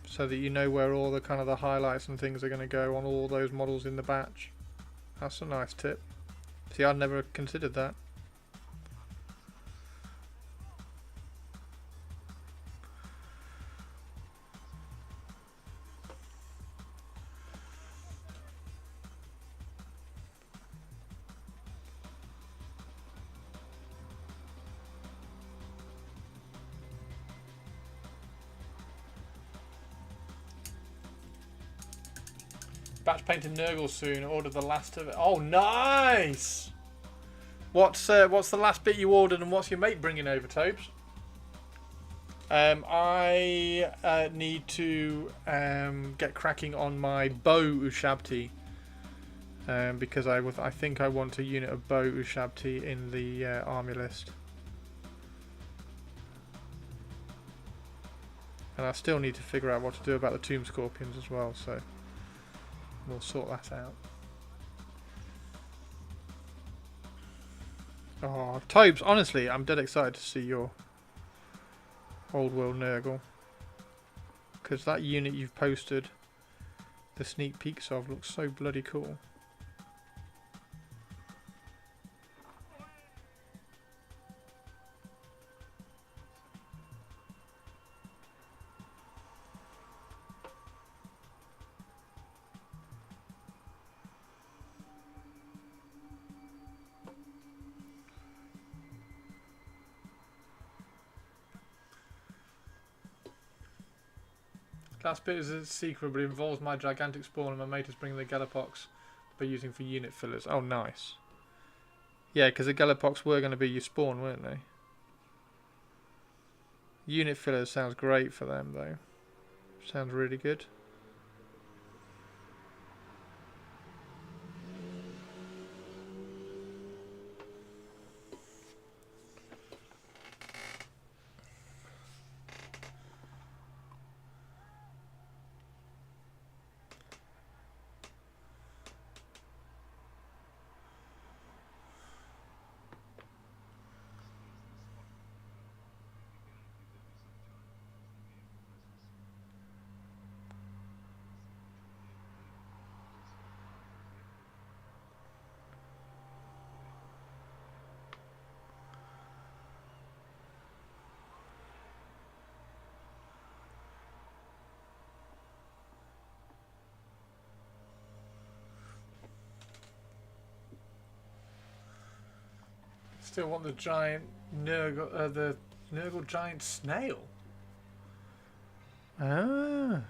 so that you know where all the kind of the highlights and things are going to go on all those models in the batch. That's a nice tip. See, I'd never considered that. Batch painting Nurgle soon. Ordered the last of it. Oh, nice! What's the last bit you ordered, and what's your mate bringing over, Tobes? I need to get cracking on my bow Ushabti, because I think I want a unit of bow Ushabti in the army list, and I still need to figure out what to do about the Tomb Scorpions as well. So. We'll sort that out. Oh, Tobes, honestly, I'm dead excited to see your Old World Nurgle. Because that unit you've posted, the sneak peeks of, looks so bloody cool. Last bit is a secret, but it involves my gigantic spawn, and my mate is bringing the Galapox by using for unit fillers. Oh, nice. Yeah, because the Galapox were going to be your spawn, weren't they? Unit fillers sounds great for them, though. Sounds really good. Still want the giant Nurgle, the Nurgle giant snail. Ah.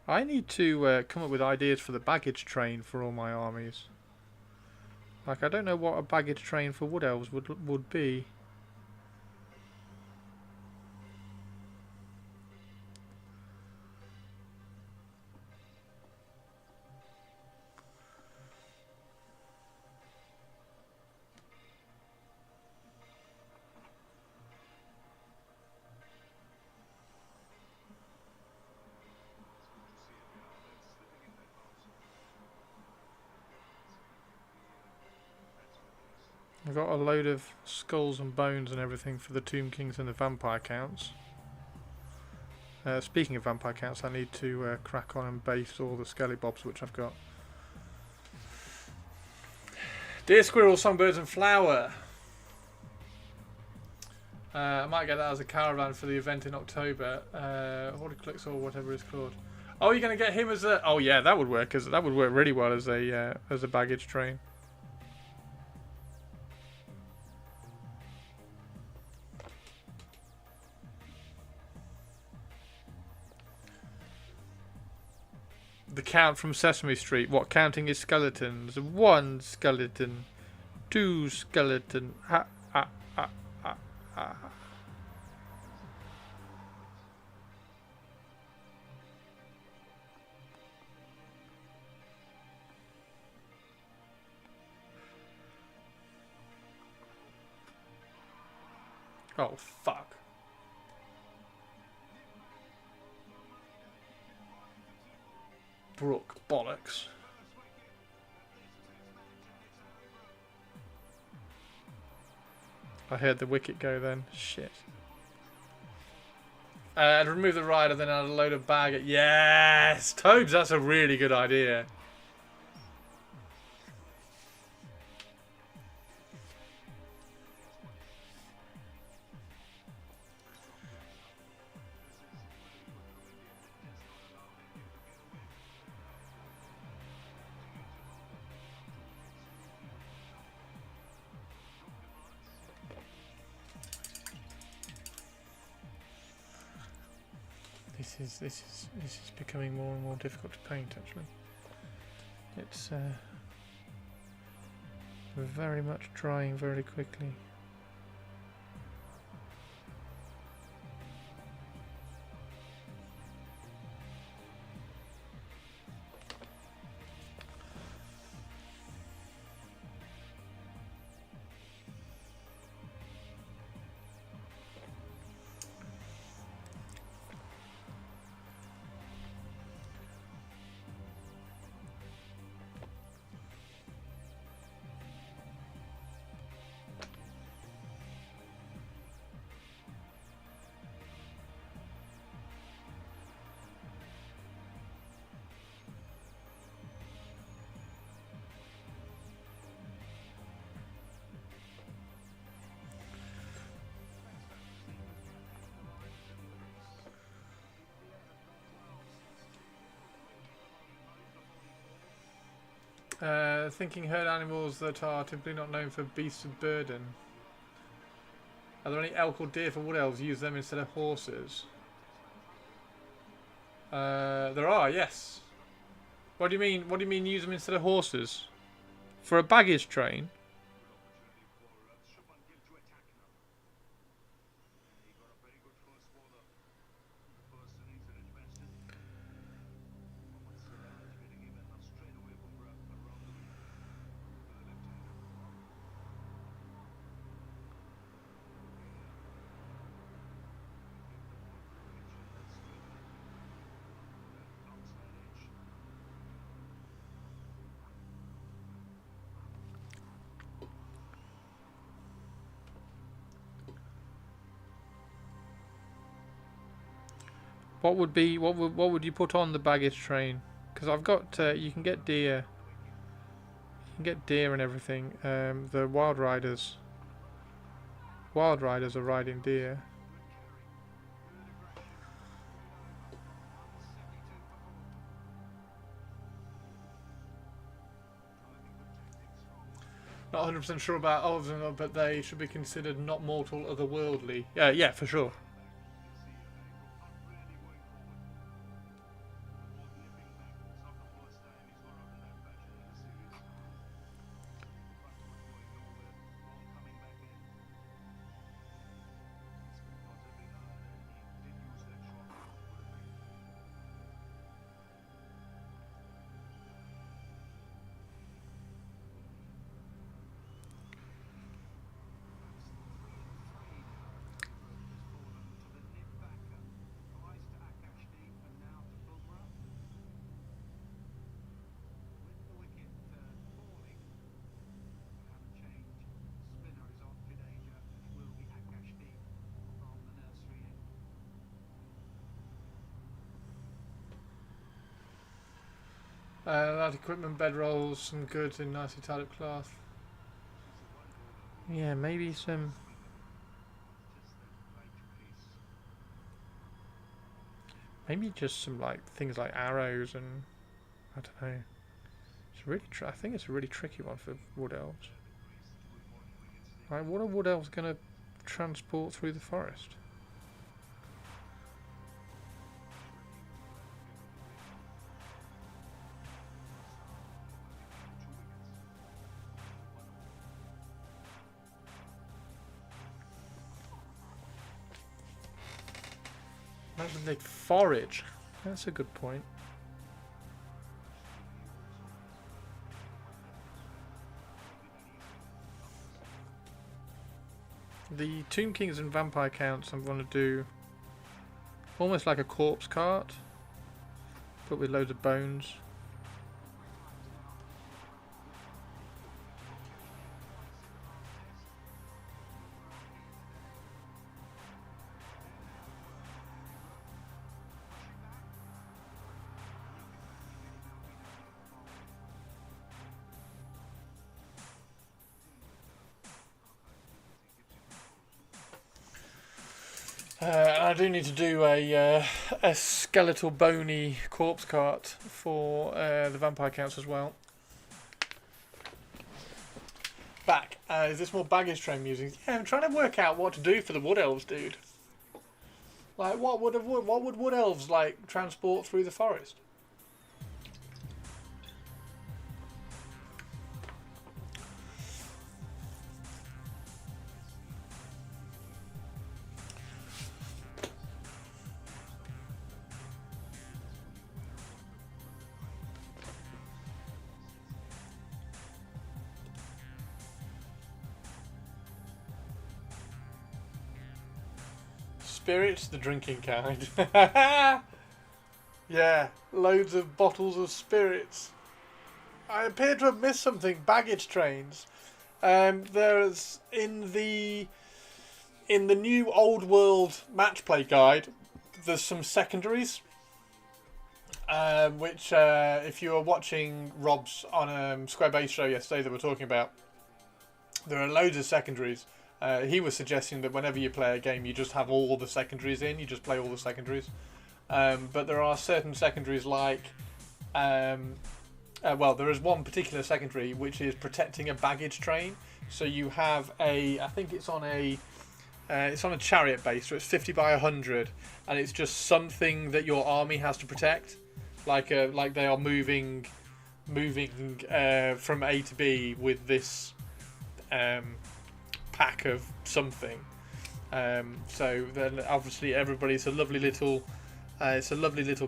I need to come up with ideas for the baggage train for all my armies. Like, I don't know what a baggage train for Wood Elves would be. I've got a load of skulls and bones and everything for the Tomb Kings and the Vampire Counts. Speaking of vampire counts, I need to crack on and base all the skelly bobs which I've got. Deer squirrel, songbirds and flower. I might get that as a caravan for the event in October. Horticlix or whatever it's called. Oh, you're going to get him as a... Oh yeah, that would work. That would work really well as a baggage train. The Count from Sesame Street. What, counting his skeletons? 1 skeleton. 2 skeleton. Ha, ha, ha, ha, ha. Oh, fuck. Brooke, bollocks. I heard the wicket go then. Shit. I'd remove the rider, then I'd load a bag. Yes! Tobes, that's a really good idea. This is becoming more and more difficult to paint. Actually, it's very much drying very quickly. Thinking herd animals that are typically not known for beasts of burden. Are there any elk or deer for wood elves? Use them instead of horses. There are, yes. What do you mean? What do you mean? Use them instead of horses? For a baggage train? What would you put on the baggage train? Because I've got you can get deer. You can get deer and everything. The wild riders. Wild riders are riding deer. Not 100% sure about all of them, but they should be considered not mortal, otherworldly. Yeah, for sure. Light equipment, bedrolls, some goods in nicely tied up cloth. Yeah, maybe some. Maybe just some like things like arrows and I don't know. It's really. I think it's a really tricky one for wood elves. Right, what are wood elves gonna transport through the forest? Imagine they'd forage. That's a good point. The Tomb Kings and Vampire Counts I'm going to do almost like a corpse cart, but with loads of bones. I do need to do a skeletal bony corpse cart for the Vampire Counts as well. Back. Is this more baggage train music? Yeah, I'm trying to work out what to do for the wood elves, dude. Like, what would wood elves like transport through the forest? Spirits, the drinking kind. Yeah, loads of bottles of spirits. I appear to have missed something. Baggage trains. There's in the new Old World match play guide. There's some secondaries, which if you were watching Rob's on Square Base show yesterday that we're talking about, there are loads of secondaries. He was suggesting that whenever you play a game, you just have all the secondaries in. You just play all the secondaries. But there are certain secondaries like... well, there is one particular secondary which is protecting a baggage train. So you have a... I think it's on a chariot base, so it's 50 by 100. And it's just something that your army has to protect. Like they are moving from A to B with this... pack of something, so then obviously everybody's a lovely little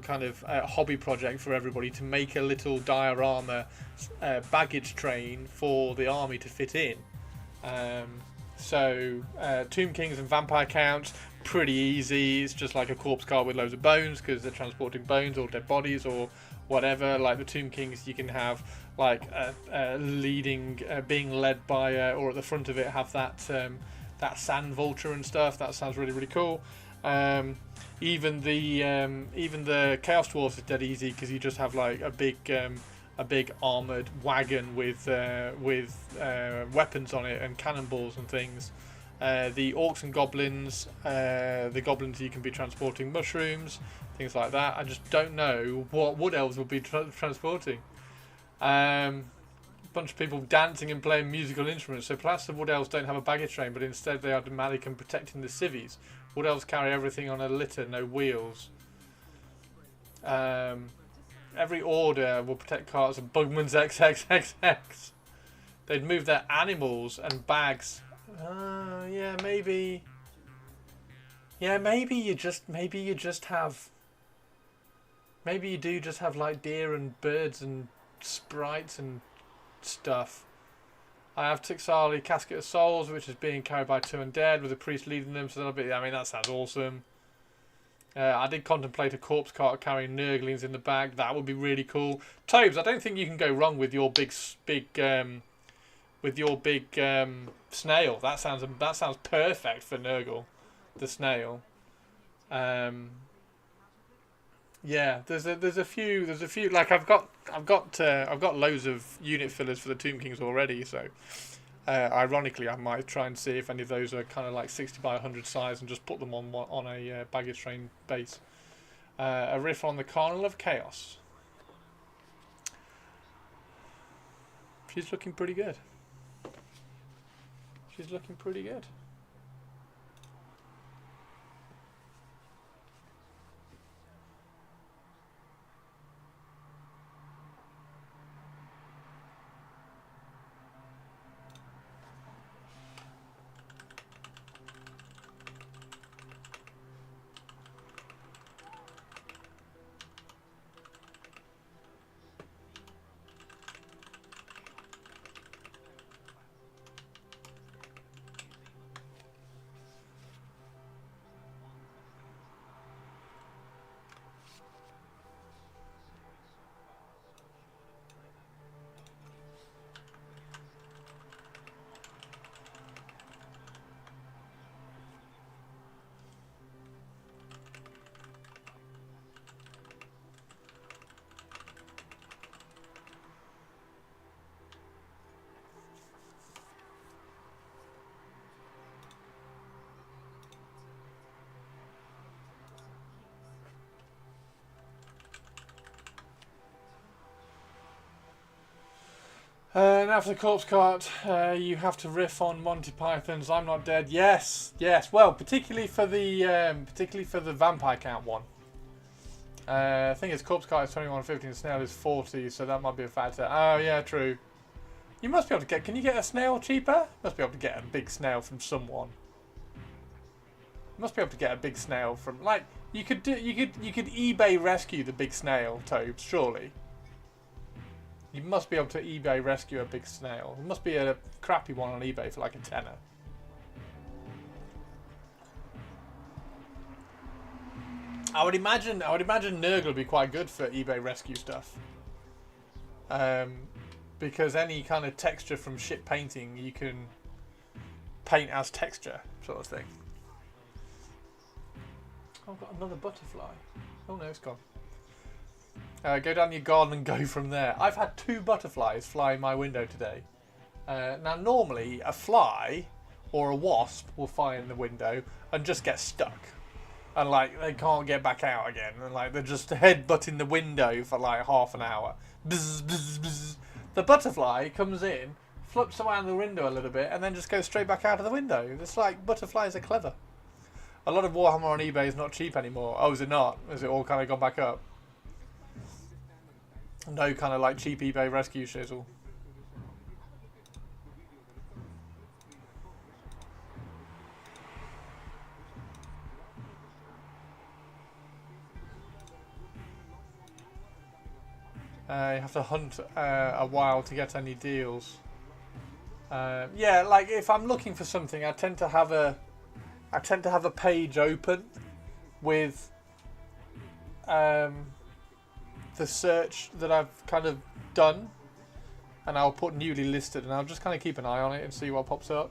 kind of hobby project for everybody to make a little diorama baggage train for the army to fit in. So Tomb Kings and Vampire Counts, pretty easy. It's just like a corpse cart with loads of bones because they're transporting bones or dead bodies or whatever. Like the Tomb Kings, you can have like being led by, or at the front of it have that sand vulture and stuff. That sounds really, really cool. Even the Chaos Dwarfs is dead easy because you just have like a big armored wagon with weapons on it and cannonballs and things. The orcs and goblins, you can be transporting mushrooms, things like that. I just don't know what wood elves will be transporting. Bunch of people dancing and playing musical instruments. So perhaps the wood elves don't have a baggage train, but instead they are nomadic and protecting the civvies. Wood elves carry everything on a litter, no wheels. Every order will protect carts of Bugman's XXXX. They'd move their animals and bags. Yeah, maybe. Yeah, maybe you just have. Maybe you do just have like deer and birds and sprites and stuff. I have Tixali Casket of Souls, which is being carried by two undead with a priest leading them. So that'll be. I mean, that sounds awesome. I did contemplate a corpse cart carrying Nurglings in the bag. That would be really cool. Tobes, I don't think you can go wrong with your big snail. That sounds perfect for Nurgle, the snail. Yeah, there's a few like I've got loads of unit fillers for the Tomb Kings already, so ironically I might try and see if any of those are kind of like 60 by 100 size and just put them on a baggage train base. A riff on the Carnival of Chaos. She's looking pretty good. She's looking pretty good. Now for the corpse cart, you have to riff on Monty Python's "I'm Not Dead." Yes, yes. Well, particularly for the vampire count one. I think his corpse cart is 21.50 and snail is 40, so that might be a factor. Oh yeah, true. You must be able to get. Can you get a snail cheaper? Must be able to get a big snail from someone. You must be able to get a big snail from like you could eBay rescue the big snail, Tobes, surely. You must be able to eBay rescue a big snail. There must be a crappy one on eBay for like a tenner. I would imagine Nurgle would be quite good for eBay rescue stuff. Because any kind of texture from shit painting you can paint as texture, sort of thing. Oh, I've got another butterfly. Oh no, it's gone. Go down your garden and go from there. I've had 2 butterflies fly in my window today. Now, normally, a fly or a wasp will fly in the window and just get stuck. And, like, they can't get back out again. And, like, they're just headbutting the window for, like, half an hour. Bzz, bzz, bzz. The butterfly comes in, flips around the window a little bit, and then just goes straight back out of the window. It's like, butterflies are clever. A lot of Warhammer on eBay is not cheap anymore. Oh, is it not? Has it all kind of gone back up? No kind of like cheap eBay rescue shizzle. You have to hunt a while to get any deals. Yeah, like if I'm looking for something, I tend to have a page open with the search that I've kind of done, and I'll put newly listed, and I'll just kind of keep an eye on it and see what pops up.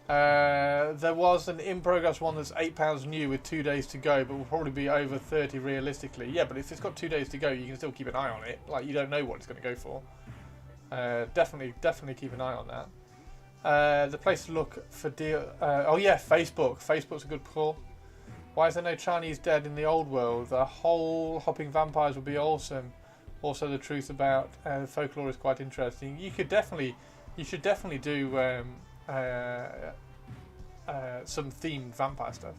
There was an in progress one that's £8 new with 2 days to go, but will probably be over 30 realistically. Yeah, but if it's got 2 days to go, you can still keep an eye on it. Like, you don't know what it's going to go for. Definitely keep an eye on that. The place to look for deal. Oh yeah, Facebook. Facebook's a good call. Why is there no Chinese dead in the old world? The whole hopping vampires would be awesome. Also, the truth about folklore is quite interesting. You should definitely do some themed vampire stuff.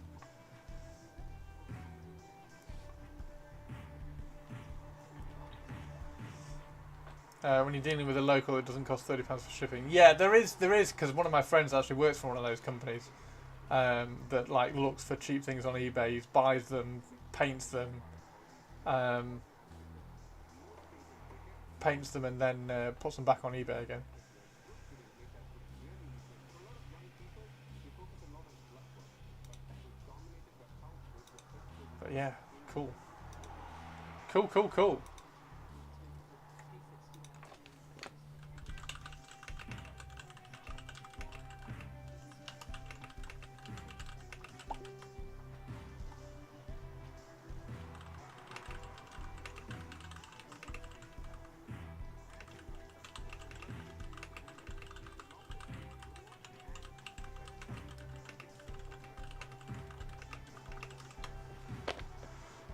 When you're dealing with a local, it doesn't cost £30 for shipping. Yeah, there is, because one of my friends actually works for one of those companies that like looks for cheap things on eBay, buys them, paints them, and then puts them back on eBay again. But yeah, cool. Cool.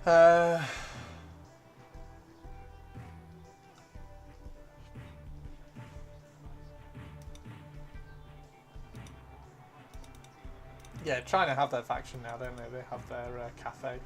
Uh, yeah, China have their faction now, don't they? They have their cafe.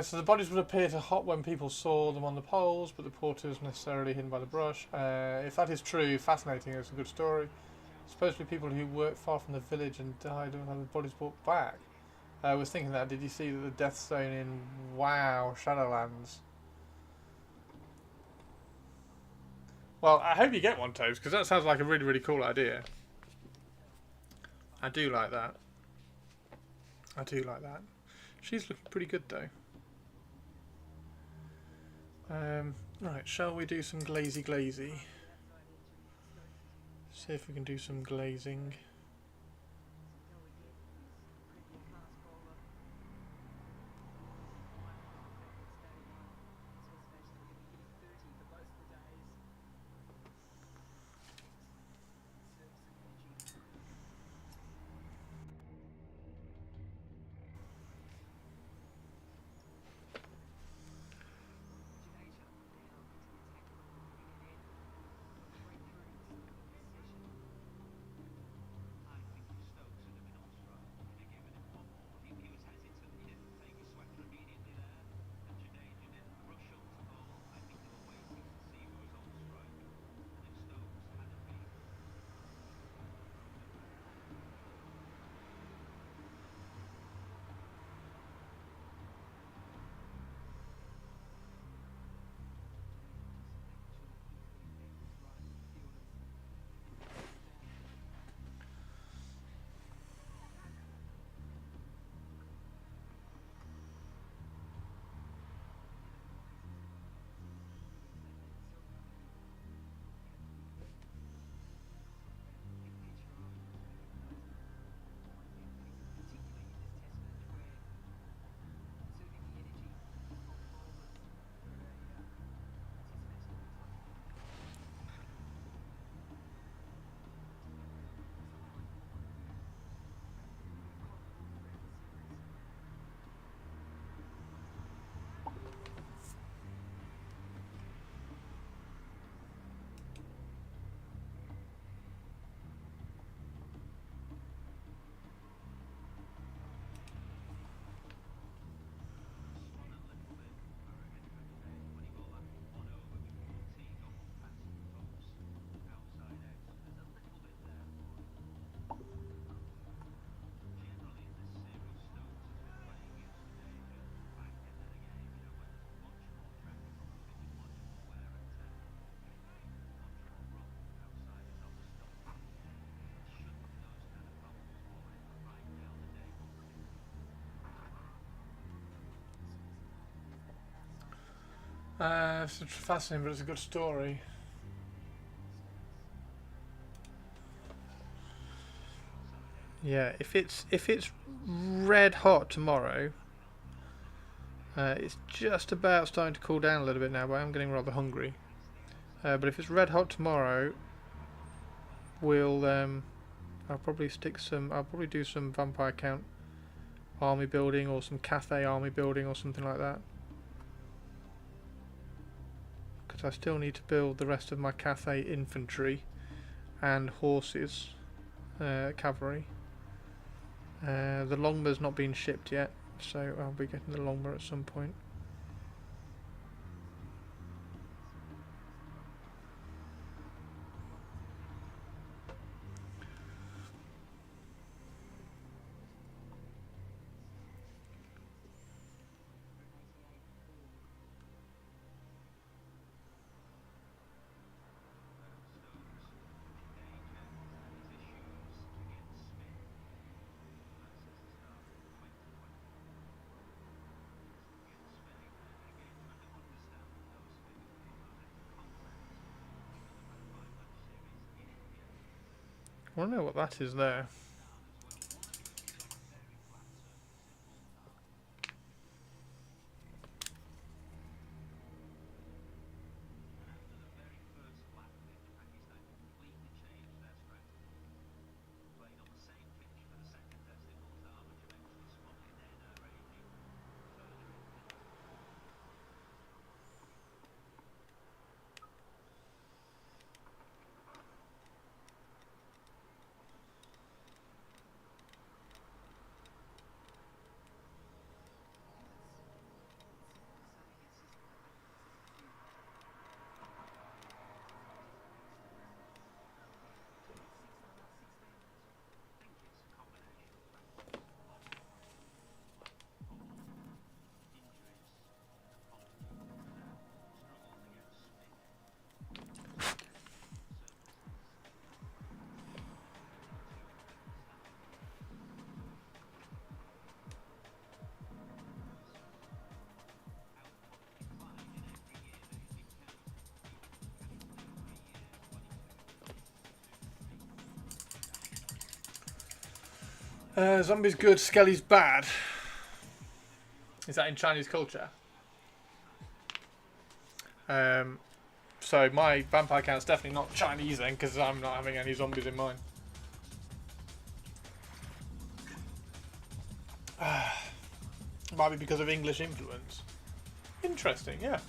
So the bodies would appear to hot when people saw them on the poles, but the porter was necessarily hidden by the brush. If that is true, fascinating. It's a good story. Supposedly people who worked far from the village and died don't have the bodies brought back. I was thinking that. Did you see that the death zone in Shadowlands? Well, I hope you get one, Toes, because that sounds like a really, really cool idea. I do like that. I do like that. She's looking pretty good, though. Right, shall we do some glazy? See if we can do some glazing. It's fascinating, but it's a good story. Yeah, if it's red hot tomorrow, it's just about starting to cool down a little bit now, but I'm getting rather hungry. But if it's red hot tomorrow, we'll I'll probably do some vampire count army building or some cafe army building or something like that. Because I still need to build the rest of my cafe infantry and horses, cavalry. The longboar's not been shipped yet, so I'll be getting the longbow at some point. I want to know what that is there. Zombies good, Skelly's bad. Is that in Chinese culture? So my vampire count's definitely not Chinese then, because I'm not having any zombies in mine. Might be because of English influence. Interesting, yeah.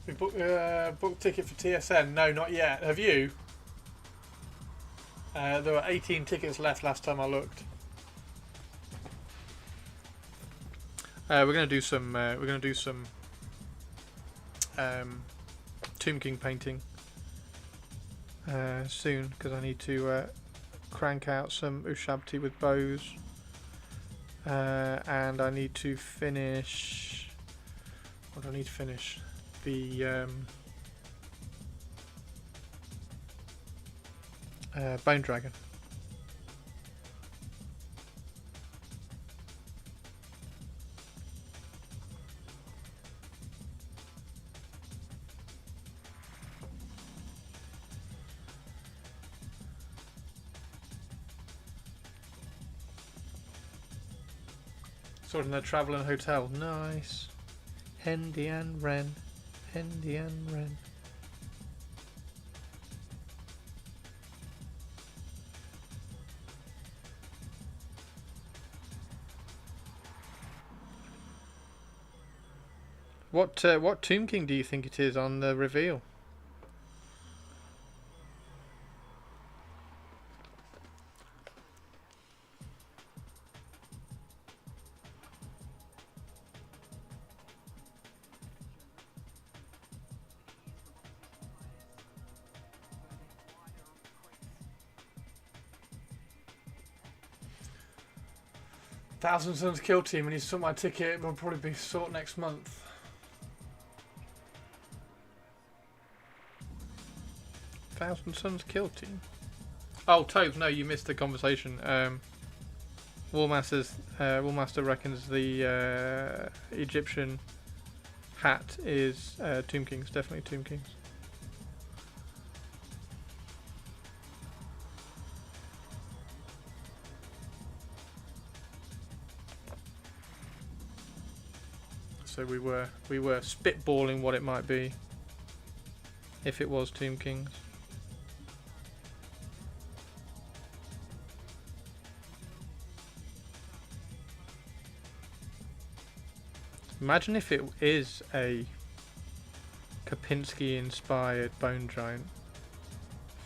We booked ticket for TSN. No, not yet. Have you? There were 18 tickets left last time I looked. We're gonna do some. Tomb King painting soon, because I need to crank out some Ushabti with bows, and I need to finish. What do I need to finish? The Bone Dragon. Sorting their travel and hotel. Nice. Hendy and Wren. Hendy and Wren. What Tomb King do you think it is on the reveal? Thousand Suns Kill Team, and he's sort my ticket. Will probably be sort next month. Thousand Suns Kill Team. Oh, Tobes, no, you missed the conversation. Warmaster reckons the Egyptian hat is Tomb Kings, definitely Tomb Kings. So we were spitballing what it might be if it was Tomb Kings. Imagine if it is a Kapinski-inspired bone giant.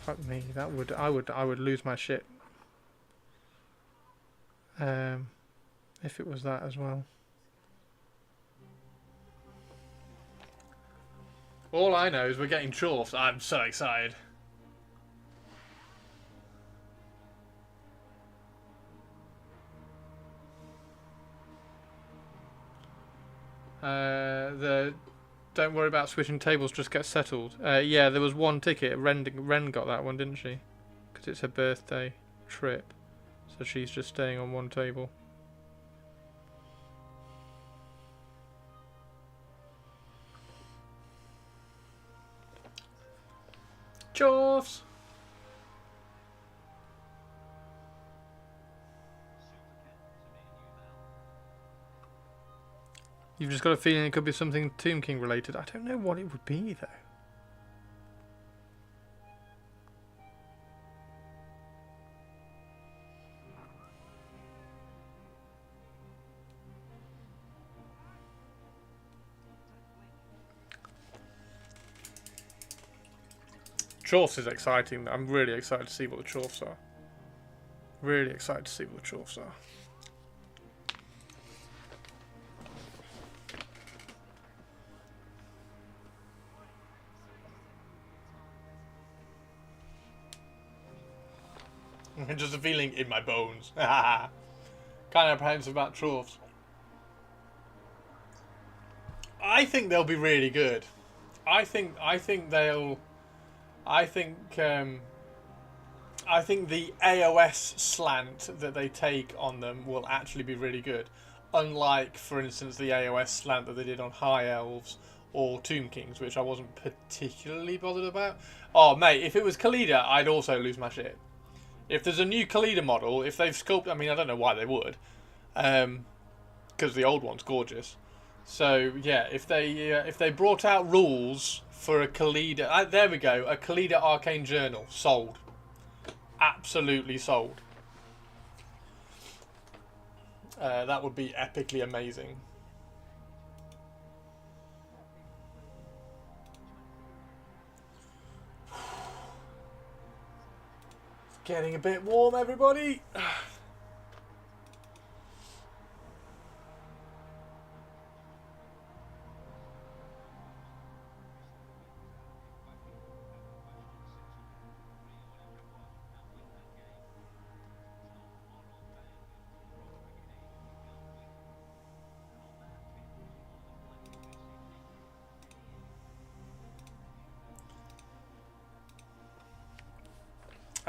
Fuck me, that would I would lose my shit. If it was that as well. All I know is we're getting chorfs. I'm so excited. Don't worry about switching tables, just get settled. Yeah, there was one ticket. Ren got that one, didn't she? Because it's her birthday trip. So she's just staying on one table. Chorfs! You've just got a feeling it could be something Tomb King related. I don't know what it would be though. Chorfs is exciting. I'm really excited to see what the chorfs are. Really excited to see what the chorfs are. Just a feeling in my bones. Kind of apprehensive about chorfs. I think they'll be really good. I think the AOS slant that they take on them will actually be really good. Unlike, for instance, the AOS slant that they did on High Elves or Tomb Kings, which I wasn't particularly bothered about. Oh, mate, if it was Khalida, I'd also lose my shit. If there's a new Khalida model, if they've sculpted... I mean, I don't know why they would. Because the old one's gorgeous. So, yeah, if they brought out rules for a Khalida... there we go, a Khalida Arcane Journal. Sold. Absolutely sold. That would be epically amazing. Getting a bit warm, everybody.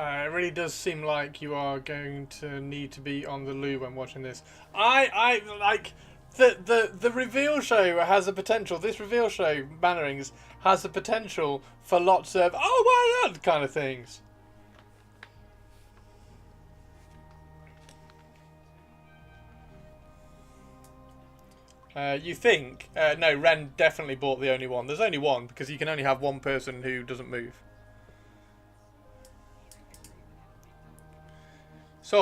It really does seem like you are going to need to be on the loo when watching this. I like the reveal show has the potential. This reveal show, Bannerings, has the potential for lots of oh my god kind of things. You think? No, Ren definitely bought the only one. There's only one because you can only have one person who doesn't move. It's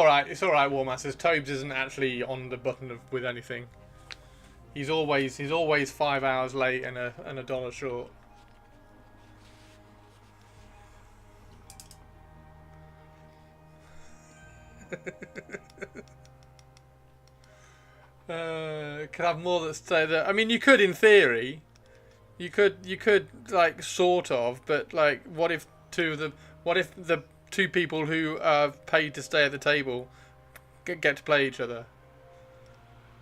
alright, War Masters. Tobes isn't actually on the button with anything. He's always 5 hours late and a dollar short. Could have more that say that. I mean, you could in theory. You could like sort of, but like, what if the two people who are paid to stay at the table get to play each other?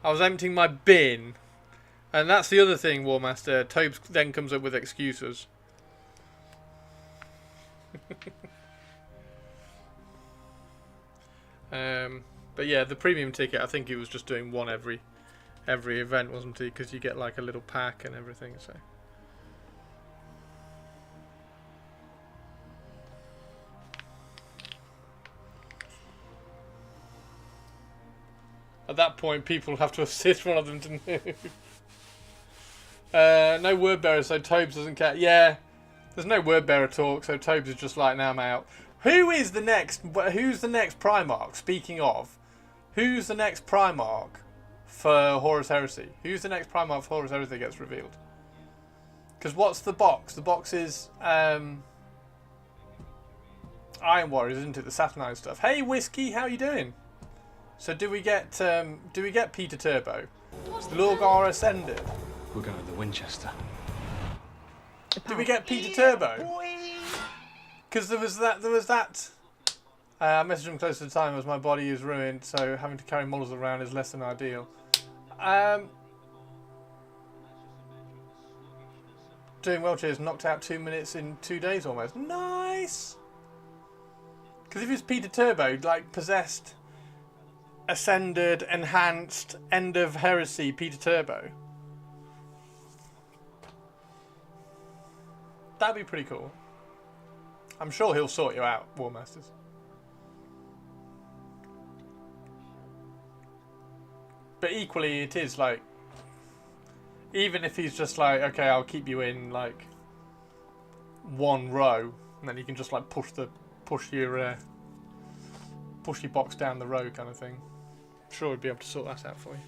I was emptying my bin. And that's the other thing, Warmaster. Tobes then comes up with excuses. But yeah, the premium ticket, I think he was just doing one every event, wasn't he? Because you get like a little pack and everything, so... At that point, people have to assist one of them to move. No word bearer, so Tobes doesn't care. Yeah, there's no word bearer talk, so Tobes is just like, now I'm out. Who's the next Primarch? Speaking of, who's the next Primarch for Horus Heresy? Who's the next Primarch for Horus Heresy gets revealed? Because what's the box? The box is Iron Warriors, isn't it? The Saturnine stuff. Hey, Whiskey, how you doing? So do we get Peter Turbo? Lorgar Ascended. We're going to the Winchester. Do we get Peter Turbo? Because there was that. I messaged him close to the time as my body is ruined, so having to carry models around is less than ideal. Doing well, cheers. Knocked out 2 minutes in 2 days almost. Nice. Because if it's Peter Turbo, like possessed, ascended, enhanced, end of heresy, Peter Turbo. That'd be pretty cool. I'm sure he'll sort you out, War Masters. But equally, it is like, even if he's just like, okay, I'll keep you in like one row, and then you can just like push your box down the row, kind of thing. I'm sure we'd be able to sort that out for you.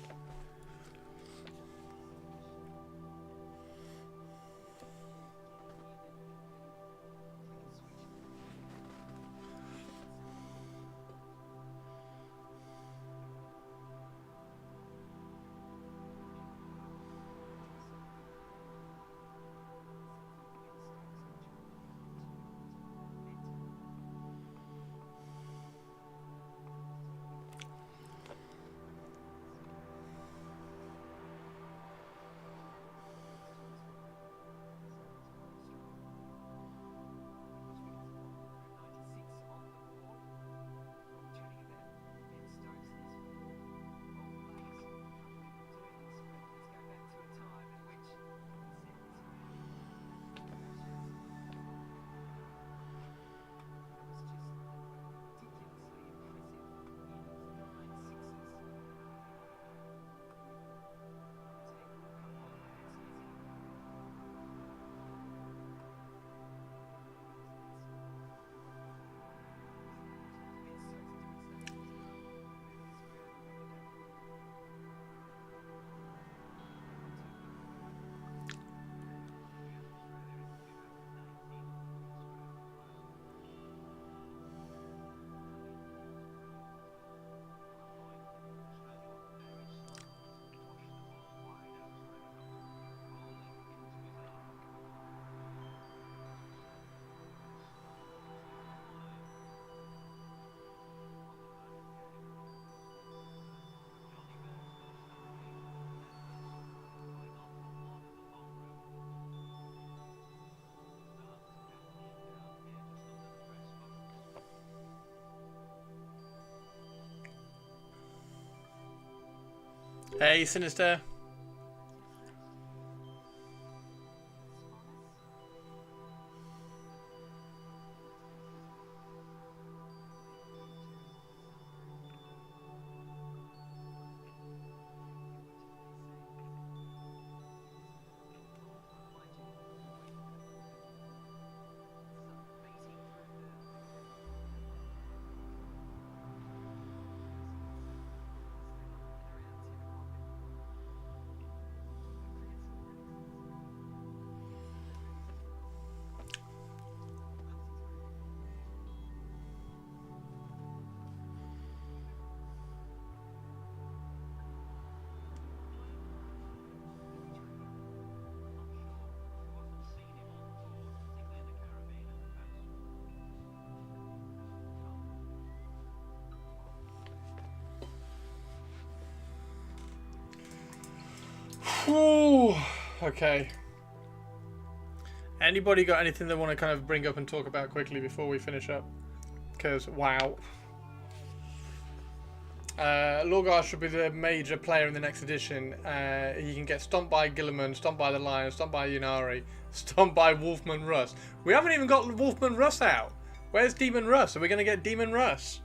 Hey, Sinister. Whew. Okay. Anybody got anything they want to kind of bring up and talk about quickly before we finish up? Because, wow. Lorgar should be the major player in the next edition. He can get stomped by Gilliman, stomped by the Lion, stomped by Yunari, stomped by Wolfman Russ. We haven't even got Wolfman Russ out. Where's Demon Russ? Are we going to get Demon Russ?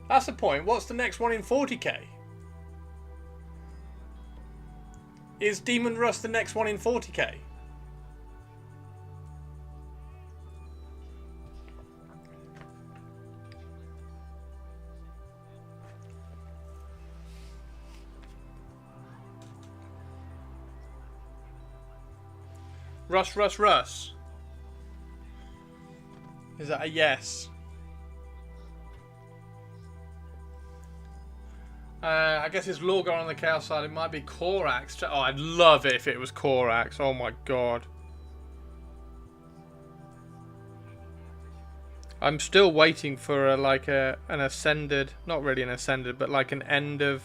That's the point. What's the next one in 40k? Is Demon Russ the next one in 40k? Russ, Russ, Russ. Is that a yes? I guess it's Lorgar on the Chaos side. It might be Korax. Oh, I'd love it if it was Korax. Oh my god. I'm still waiting for an ascended, not really an ascended, but like an end of,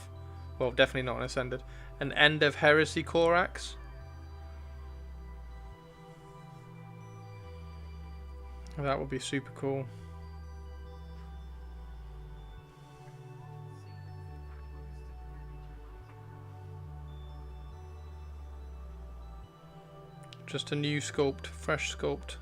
well, definitely not an ascended, an end of heresy Korax. That would be super cool. Just a new sculpt, fresh sculpt.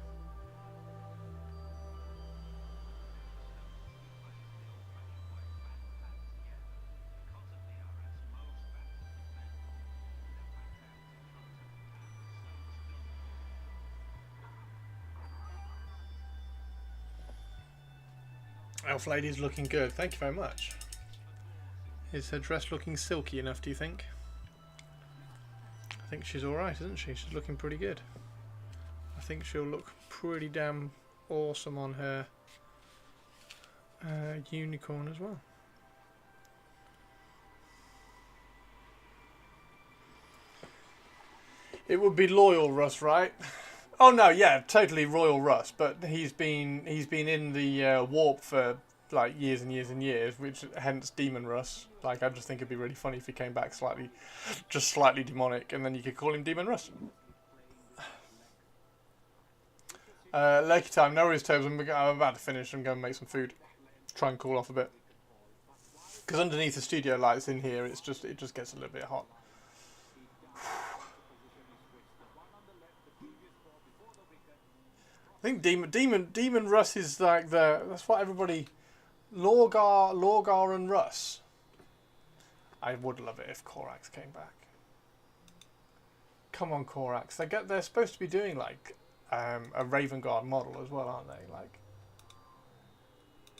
Elf Lady's looking good. Thank you very much. Is her dress looking silky enough, do you think? I think she's alright, isn't she? She's looking pretty good. I think she'll look pretty damn awesome on her unicorn as well. It would be Loyal Russ, right? Oh no, yeah, totally Royal Russ, but he's been in the warp for like years and years and years, which hence Demon Russ. Like, I just think it'd be really funny if he came back just slightly demonic, and then you could call him Demon Russ. Lakey time, no worries, Tobes. I'm about to finish. I'm going to make some food, try and cool off a bit. Because underneath the studio lights in here, it just gets a little bit hot. I think Demon Russ is like that's what everybody. Lorgar and Russ. I would love it if Korax came back. Come on, Korax. They're supposed to be doing like a Raven Guard model as well, aren't they? Like,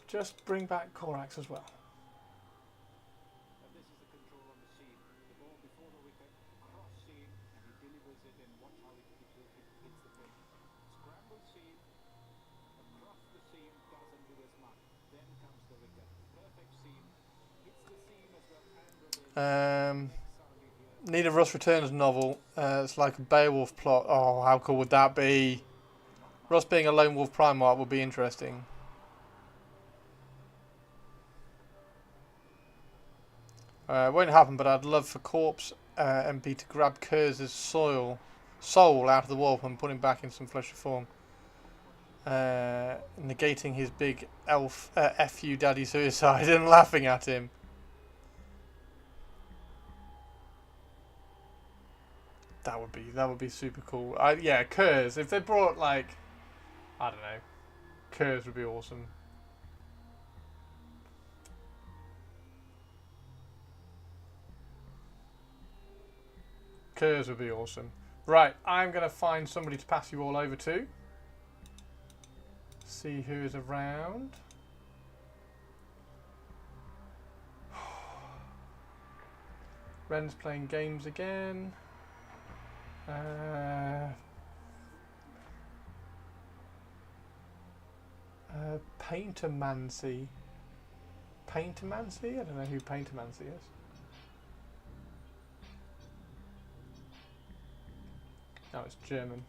just bring back Korax as well. Need a Russ Returns novel. It's like a Beowulf plot. Oh, how cool would that be? Russ being a lone wolf Primarch would be interesting. It won't happen, but I'd love for Corpse MP to grab Kurz's soul out of the warp and put him back in some fleshy form. Negating his big elf FU daddy suicide and laughing at him. That would be super cool. Yeah, Kurz. If they brought like, I don't know, Kurz would be awesome. Kurz would be awesome. Right, I'm gonna find somebody to pass you all over to. See who is around. Ren's playing games again. Paintermancy. Paintermancy? I don't know who Paintermancy is. No, it's German.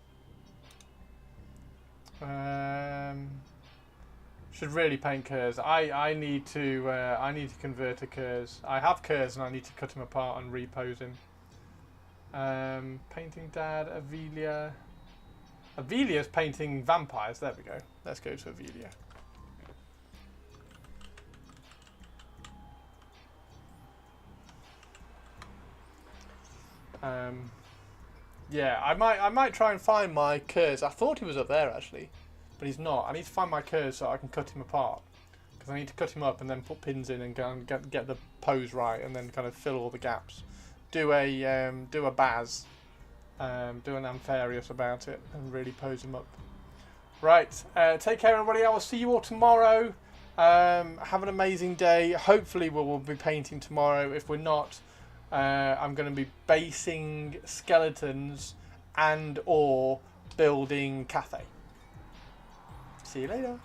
Should really paint Kurz. I need to convert to Kurz. I have Kurz and I need to cut him apart and repose him. Painting Dad, Avelia. Avelia's painting vampires. There we go. Let's go to Avelia. Yeah, I might try and find my Kurz. I thought he was up there actually, but he's not. I need to find my Kurz so I can cut him apart, because I need to cut him up and then put pins in and go and get the pose right, and then kind of fill all the gaps. Do a Baz, do an Ampharius about it, and really pose him up. Right, take care everybody. I will see you all tomorrow. Have an amazing day. Hopefully we will be painting tomorrow. If we're not, I'm going to be basing skeletons and or building Cathay. See you later.